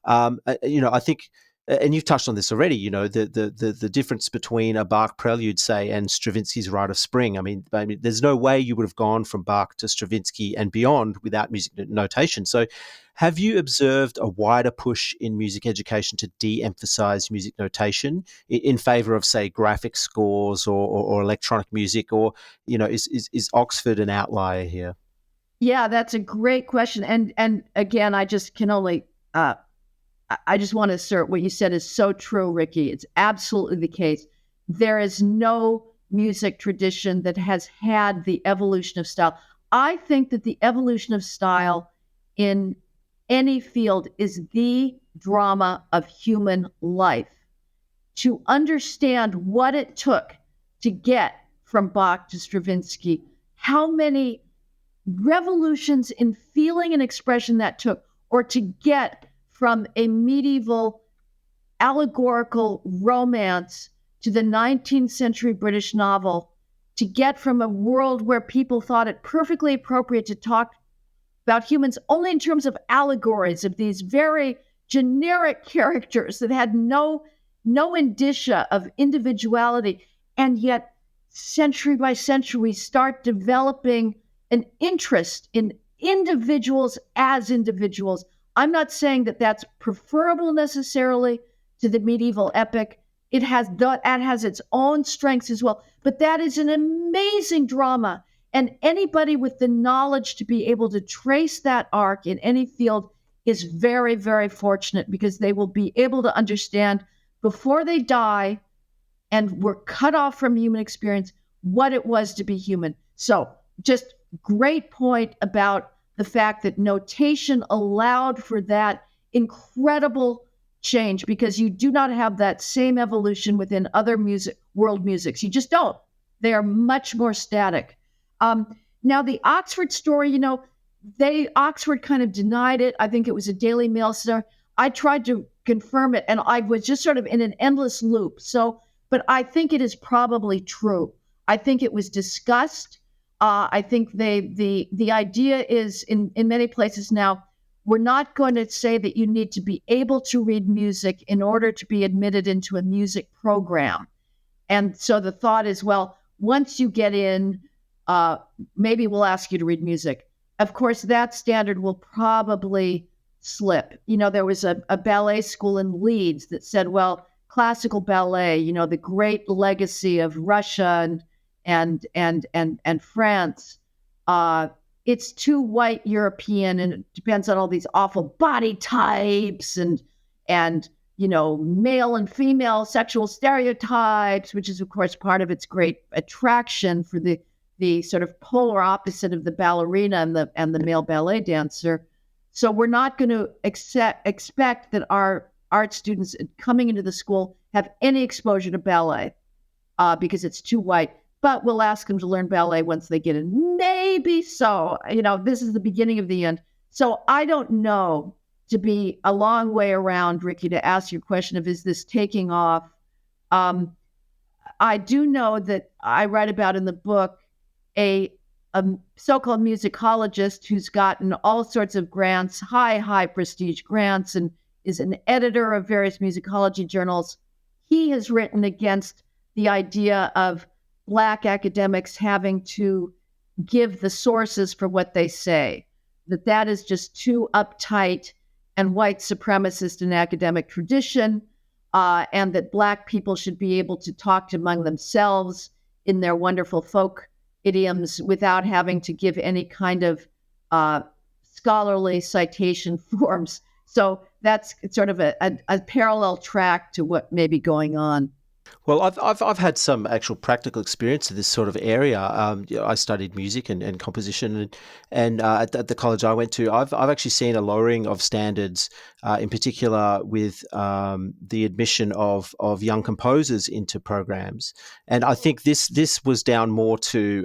I think, and you've touched on this already, the difference between a Bach prelude, say, and Stravinsky's Rite of Spring. I mean, there's no way you would have gone from Bach to Stravinsky and beyond without music notation. So have you observed a wider push in music education to de-emphasize music notation in favor of, say, graphic scores or electronic music, or, is Oxford an outlier here? Yeah, that's a great question. And again, I just can only... I just want to assert what you said is so true, Ricky. It's absolutely the case. There is no music tradition that has had the evolution of style. I think that the evolution of style in any field is the drama of human life. To understand what it took to get from Bach to Stravinsky, how many revolutions in feeling and expression that took, or to get from a medieval allegorical romance to the 19th century British novel, to get from a world where people thought it perfectly appropriate to talk about humans only in terms of allegories of these very generic characters that had no indicia of individuality. And yet, century by century, we start developing an interest in individuals as individuals. I'm not saying that that's preferable necessarily to the medieval epic. It has its own strengths as well, but that is an amazing drama. And anybody with the knowledge to be able to trace that arc in any field is very, very fortunate, because they will be able to understand before they die and were cut off from human experience what it was to be human. So, just great point about the fact that notation allowed for that incredible change, because you do not have that same evolution within other world musics. You just don't. They are much more static. Now, the Oxford story, Oxford kind of denied it. I think it was a Daily Mail story. I tried to confirm it, and I was just sort of in an endless loop. So, but I think it is probably true. I think it was discussed. I think the idea is in many places now, we're not going to say that you need to be able to read music in order to be admitted into a music program. And so the thought is, well, once you get in, maybe we'll ask you to read music. Of course, that standard will probably slip. There was a ballet school in Leeds that said, well, classical ballet, the great legacy of Russia and France, it's too white European, and it depends on all these awful body types and male and female sexual stereotypes, which is of course part of its great attraction for the sort of polar opposite of the ballerina and the male ballet dancer. So we're not going to expect that our art students coming into the school have any exposure to ballet because it's too white. But we'll ask them to learn ballet once they get in. Maybe so. This is the beginning of the end. So I don't know, to be a long way around, Ricky, to ask your question of, is this taking off? I do know that I write about in the book a so-called musicologist who's gotten all sorts of grants, high prestige grants, and is an editor of various musicology journals. He has written against the idea of Black academics having to give the sources for what they say, that is just too uptight and white supremacist in academic tradition, and that Black people should be able to talk among themselves in their wonderful folk idioms without having to give any kind of scholarly citation forms. So that's sort of a parallel track to what may be going on. Well, I've had some actual practical experience in this sort of area. I studied music and composition, and at the college I went to, I've actually seen a lowering of standards, in particular with the admission of young composers into programs. And I think this was down more to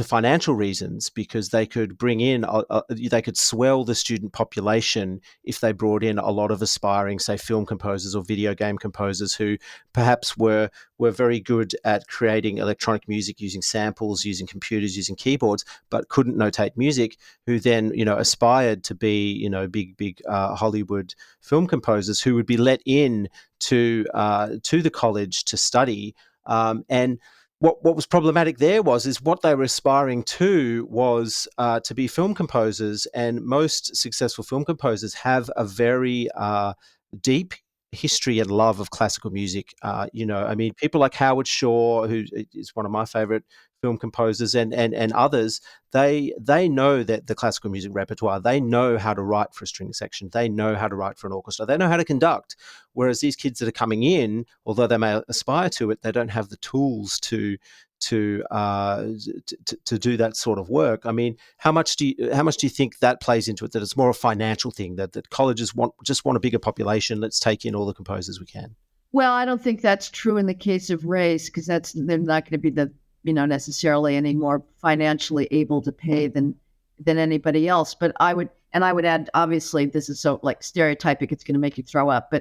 financial reasons, because they could bring in, they could swell the student population if they brought in a lot of aspiring, say, film composers or video game composers who perhaps were very good at creating electronic music using samples, using computers, using keyboards, but couldn't notate music, who then, aspired to be, big Hollywood film composers who would be let in to the college to study. And what was problematic there is what they were aspiring to was to be film composers, and most successful film composers have a very deep history and love of classical music. People like Howard Shore, who is one of my favorite film composers, and others, they know that the classical music repertoire, they know how to write for a string section, they know how to write for an orchestra, they know how to conduct. Whereas these kids that are coming in, although they may aspire to it, they don't have the tools to do that sort of work. I mean, how much do you think that plays into it? That it's more a financial thing, that colleges want a bigger population. Let's take in all the composers we can. Well, I don't think that's true in the case of race, because they're not going to be necessarily any more financially able to pay than anybody else. But I would add, obviously, this is so like stereotypic, it's going to make you throw up.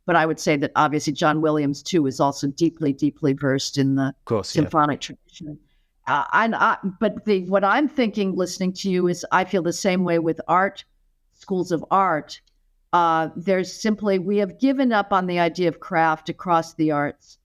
But I would say that obviously John Williams too is also deeply, deeply versed in the symphonic tradition. What I'm thinking, listening to you, is I feel the same way with art, schools of art. We have given up on the idea of craft across the arts.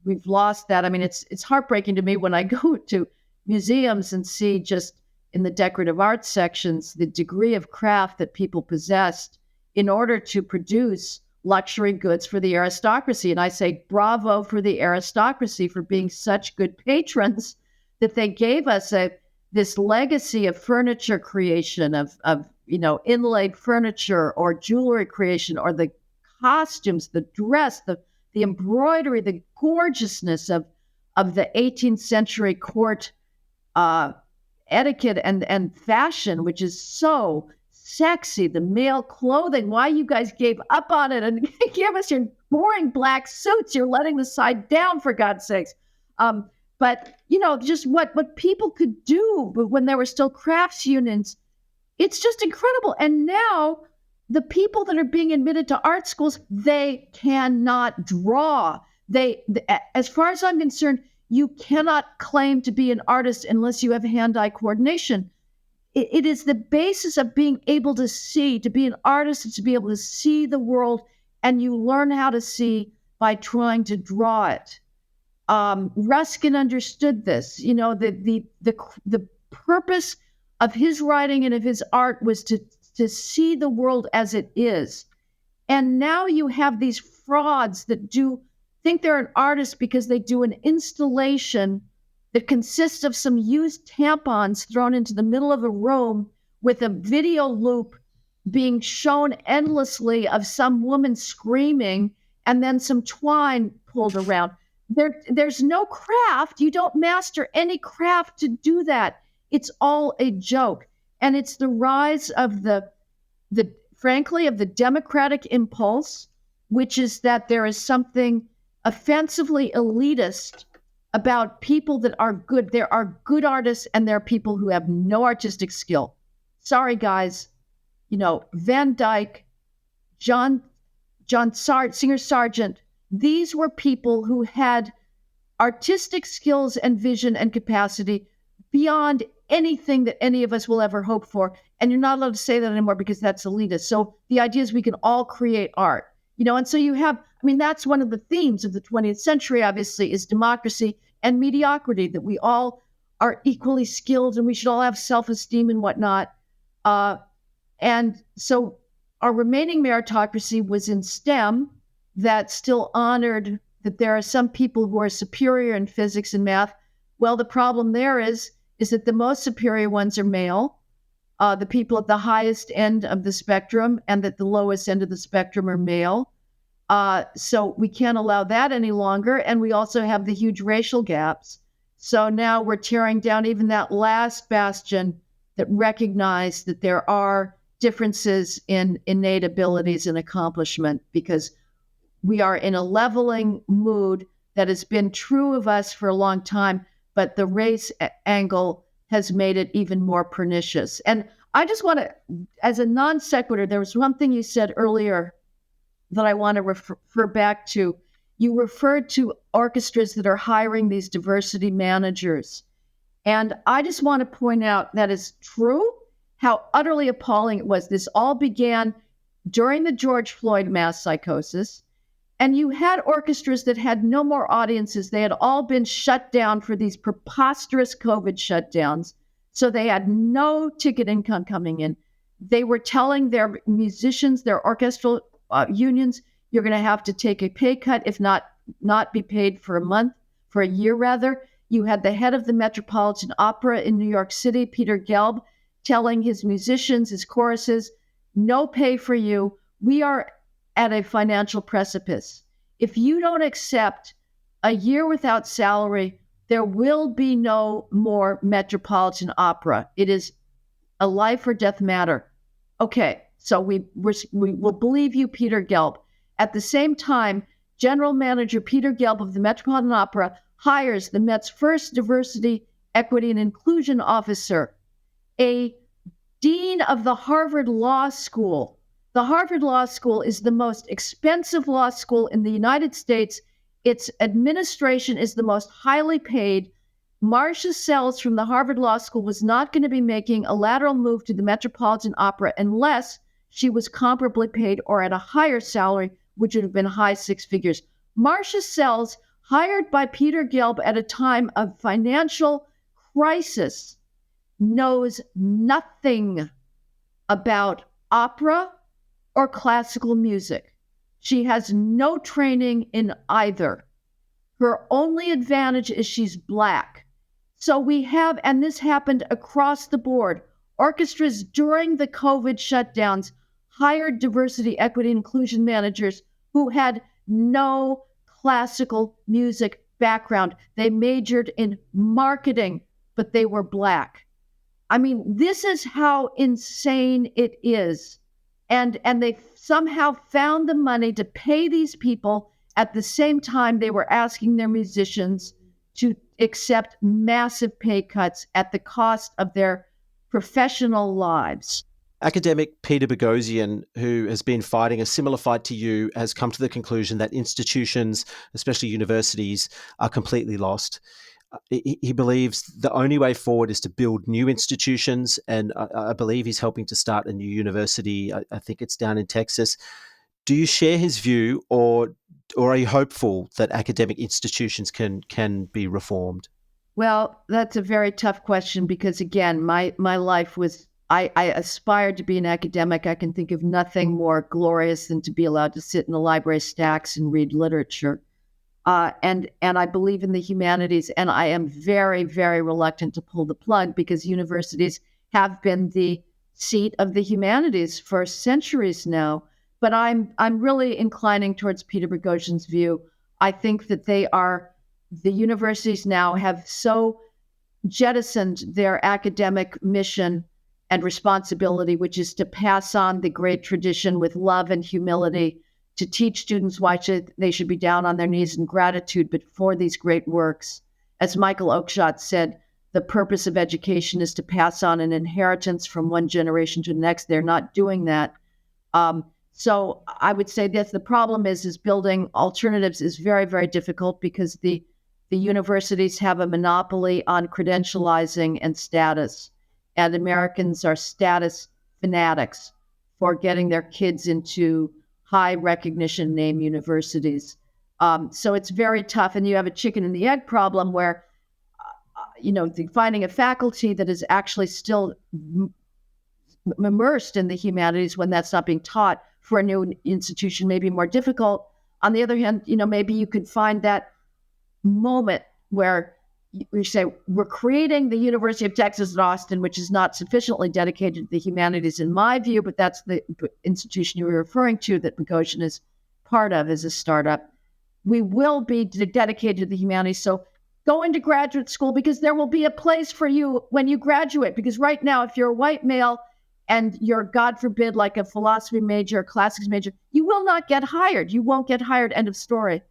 We've lost that. I mean, it's heartbreaking to me when I go to museums and see just in the decorative arts sections, the degree of craft that people possessed in order to produce luxury goods for the aristocracy. And I say bravo for the aristocracy for being such good patrons that they gave us this legacy of furniture creation, of inlaid furniture or jewelry creation, or the costumes, the dress, the embroidery, the gorgeousness of the 18th century court etiquette and fashion, which is so sexy. The male clothing, why you guys gave up on it and gave us your boring black suits. You're letting the side down, for God's sakes. But just what people could do when there were still crafts unions, it's just incredible. And now the people that are being admitted to art schools, they cannot draw. As far as I'm concerned, you cannot claim to be an artist unless you have hand-eye coordination. It is the basis of being able to see. To be an artist is to be able to see the world, and you learn how to see by trying to draw it. Ruskin understood this. The purpose of his writing and of his art was to see the world as it is. And now you have these frauds that think they're an artist because they do an installation that consists of some used tampons thrown into the middle of a room with a video loop being shown endlessly of some woman screaming and then some twine pulled around. There's no craft. You don't master any craft to do that. It's all a joke. And it's the rise of frankly, of the democratic impulse, which is that there is something offensively elitist about people that are good. There are good artists and there are people who have no artistic skill. Sorry, guys. Van Dyke, Singer Sargent, these were people who had artistic skills and vision and capacity beyond anything that any of us will ever hope for. And you're not allowed to say that anymore because that's elitist. So the idea is we can all create art, and so you have, that's one of the themes of the 20th century, obviously, is democracy and mediocrity, that we all are equally skilled and we should all have self-esteem and whatnot. And so our remaining meritocracy was in STEM that still honored that there are some people who are superior in physics and math. Well, the problem there is that the most superior ones are male, the people at the highest end of the spectrum, and that the lowest end of the spectrum are male. So we can't allow that any longer. And we also have the huge racial gaps. So now we're tearing down even that last bastion that recognized that there are differences in innate abilities and accomplishment, because we are in a leveling mood that has been true of us for a long time, but the race angle has made it even more pernicious. And I just want to, as a non sequitur, there was one thing you said earlier that I want to refer back to. You referred to orchestras that are hiring these diversity managers. And I just want to point out that is true, how utterly appalling it was. This all began during the George Floyd mass psychosis. And you had orchestras that had no more audiences. They had all been shut down for these preposterous COVID shutdowns. So they had no ticket income coming in. They were telling their musicians, their orchestral unions, you're going to have to take a pay cut, if not be paid for a year rather. You had the head of the Metropolitan Opera in New York City, Peter Gelb, telling his musicians, his choruses, no pay for you. We are at a financial precipice. If you don't accept a year without salary, there will be no more Metropolitan Opera. It is a life or death matter. Okay, so we will believe you, Peter Gelb. At the same time, General Manager Peter Gelb of the Metropolitan Opera hires the Met's first diversity, equity, and inclusion officer, a dean of the Harvard Law School. The Harvard Law School is the most expensive law school in the United States. Its administration is the most highly paid. Marcia Sells from the Harvard Law School was not going to be making a lateral move to the Metropolitan Opera unless she was comparably paid or at a higher salary, which would have been high six figures. Marcia Sells, hired by Peter Gelb at a time of financial crisis, knows nothing about opera or classical music. She has no training in either. Her only advantage is she's Black. So we have, and this happened across the board, orchestras during the COVID shutdowns hired diversity, equity, and inclusion managers who had no classical music background. They majored in marketing, but they were Black. I mean, this is how insane it is. And they somehow found the money to pay these people at the same time they were asking their musicians to accept massive pay cuts at the cost of their professional lives. Academic Peter Boghossian, who has been fighting a similar fight to you, has come to the conclusion that institutions, especially universities, are completely lost. He believes the only way forward is to build new institutions, and I believe he's helping to start a new university. I think it's down in Texas. Do you share his view, or are you hopeful that academic institutions can be reformed? Well, that's a very tough question because, again, my life was, I aspired to be an academic. I can think of nothing more glorious than to be allowed to sit in the library stacks and read literature. And I believe in the humanities, and I am very, very reluctant to pull the plug because universities have been the seat of the humanities for centuries now. But I'm really inclining towards Peter Boghossian's view. I think that the universities now have so jettisoned their academic mission and responsibility, which is to pass on the great tradition with love and humility, to teach students why they should be down on their knees in gratitude, but for these great works. As Michael Oakeshott said, the purpose of education is to pass on an inheritance from one generation to the next. They're not doing that. So I would say that the problem is building alternatives is very, very difficult because the universities have a monopoly on credentializing and status, and Americans are status fanatics for getting their kids into high recognition name universities. So it's very tough, and you have a chicken and the egg problem where, finding a faculty that is actually still immersed in the humanities when that's not being taught for a new institution may be more difficult. On the other hand, maybe you could find that moment where we say we're creating the University of Texas at Austin, which is not sufficiently dedicated to the humanities in my view, but that's the institution you were referring to that Boghossian is part of as a startup. We will be dedicated to the humanities. So go into graduate school because there will be a place for you when you graduate. Because right now, if you're a white male and you're, God forbid, like a philosophy major, classics major, you will not get hired. You won't get hired, end of story.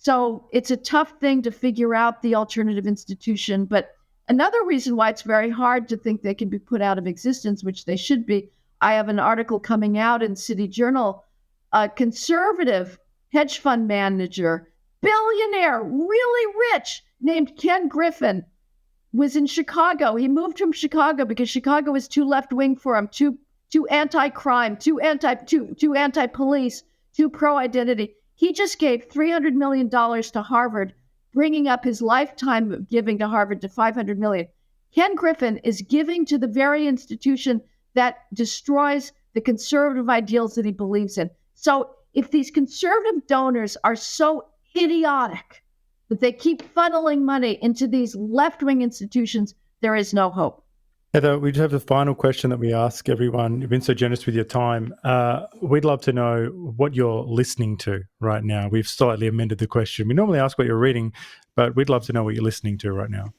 So it's a tough thing to figure out the alternative institution. But another reason why it's very hard to think they can be put out of existence, which they should be, I have an article coming out in City Journal, a conservative hedge fund manager, billionaire, really rich, named Ken Griffin, was in Chicago. He moved from Chicago because Chicago is too left-wing for him, too anti-crime, too anti-police, too pro-identity. He just gave $300 million to Harvard, bringing up his lifetime of giving to Harvard to $500 million. Ken Griffin is giving to the very institution that destroys the conservative ideals that he believes in. So if these conservative donors are so idiotic that they keep funneling money into these left-wing institutions, there is no hope. Heather, we have the final question that we ask everyone. You've been so generous with your time. We'd love to know what you're listening to right now. We've slightly amended the question. We normally ask what you're reading, but we'd love to know what you're listening to right now.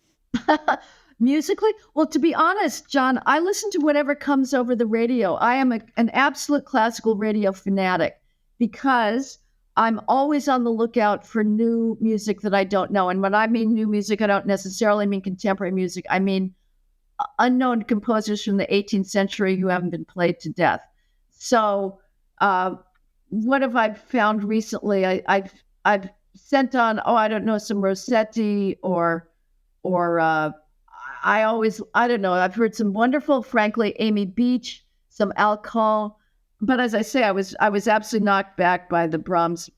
Musically? Well, to be honest, John, I listen to whatever comes over the radio. I am an absolute classical radio fanatic because I'm always on the lookout for new music that I don't know. And when I mean new music, I don't necessarily mean contemporary music. I mean unknown composers from the 18th century who haven't been played to death. So what have I found recently? I've sent on, some Rossetti or I don't know. I've heard some wonderful, frankly, Amy Beach, some Al Call. But as I say, I was absolutely knocked back by the Brahms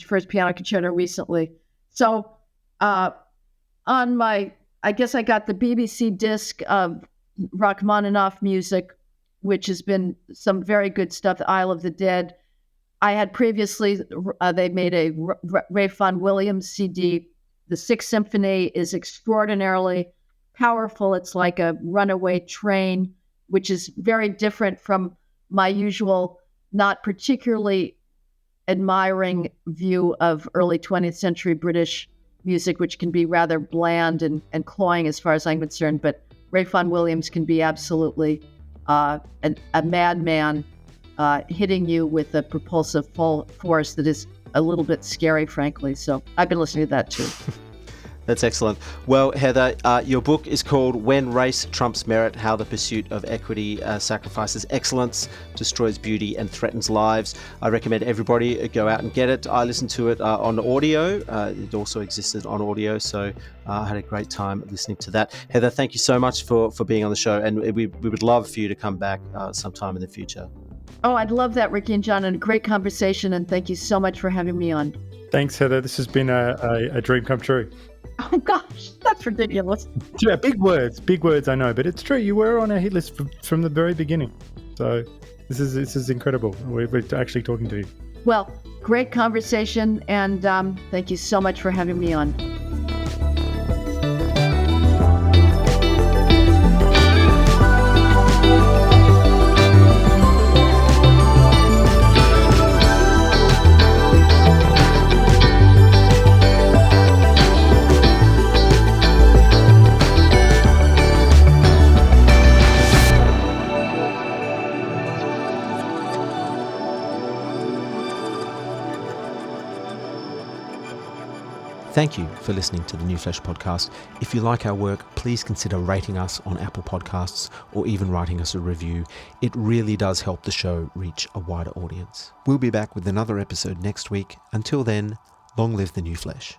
first piano concerto recently. So I I guess I got the BBC disc of Rachmaninoff music, which has been some very good stuff. The Isle of the Dead. I had previously, they made a Ray Vaughan Williams CD. The Sixth Symphony is extraordinarily powerful. It's like a runaway train, which is very different from my usual, not particularly admiring view of early 20th century British music, which can be rather bland and cloying as far as I'm concerned. But Ray Vaughan Williams can be absolutely a madman, hitting you with a propulsive full force that is a little bit scary, frankly. So I've been listening to that too. That's excellent. Well, Heather, your book is called When Race Trumps Merit, How the Pursuit of Equity Sacrifices Excellence, Destroys Beauty and Threatens Lives. I recommend everybody go out and get it. I listened to it on audio. It also existed on audio, so I had a great time listening to that. Heather, thank you so much for being on the show, and we would love for you to come back sometime in the future. Oh, I'd love that, Ricky and John, and a great conversation, and thank you so much for having me on. Thanks, Heather. This has been a dream come true. Oh, gosh, that's ridiculous. Yeah, big words, I know, but it's true. You were on a hit list from the very beginning. So this is incredible. We're actually talking to you. Well, great conversation, and thank you so much for having me on. Thank you for listening to the New Flesh podcast. If you like our work, please consider rating us on Apple Podcasts or even writing us a review. It really does help the show reach a wider audience. We'll be back with another episode next week. Until then, long live the New Flesh.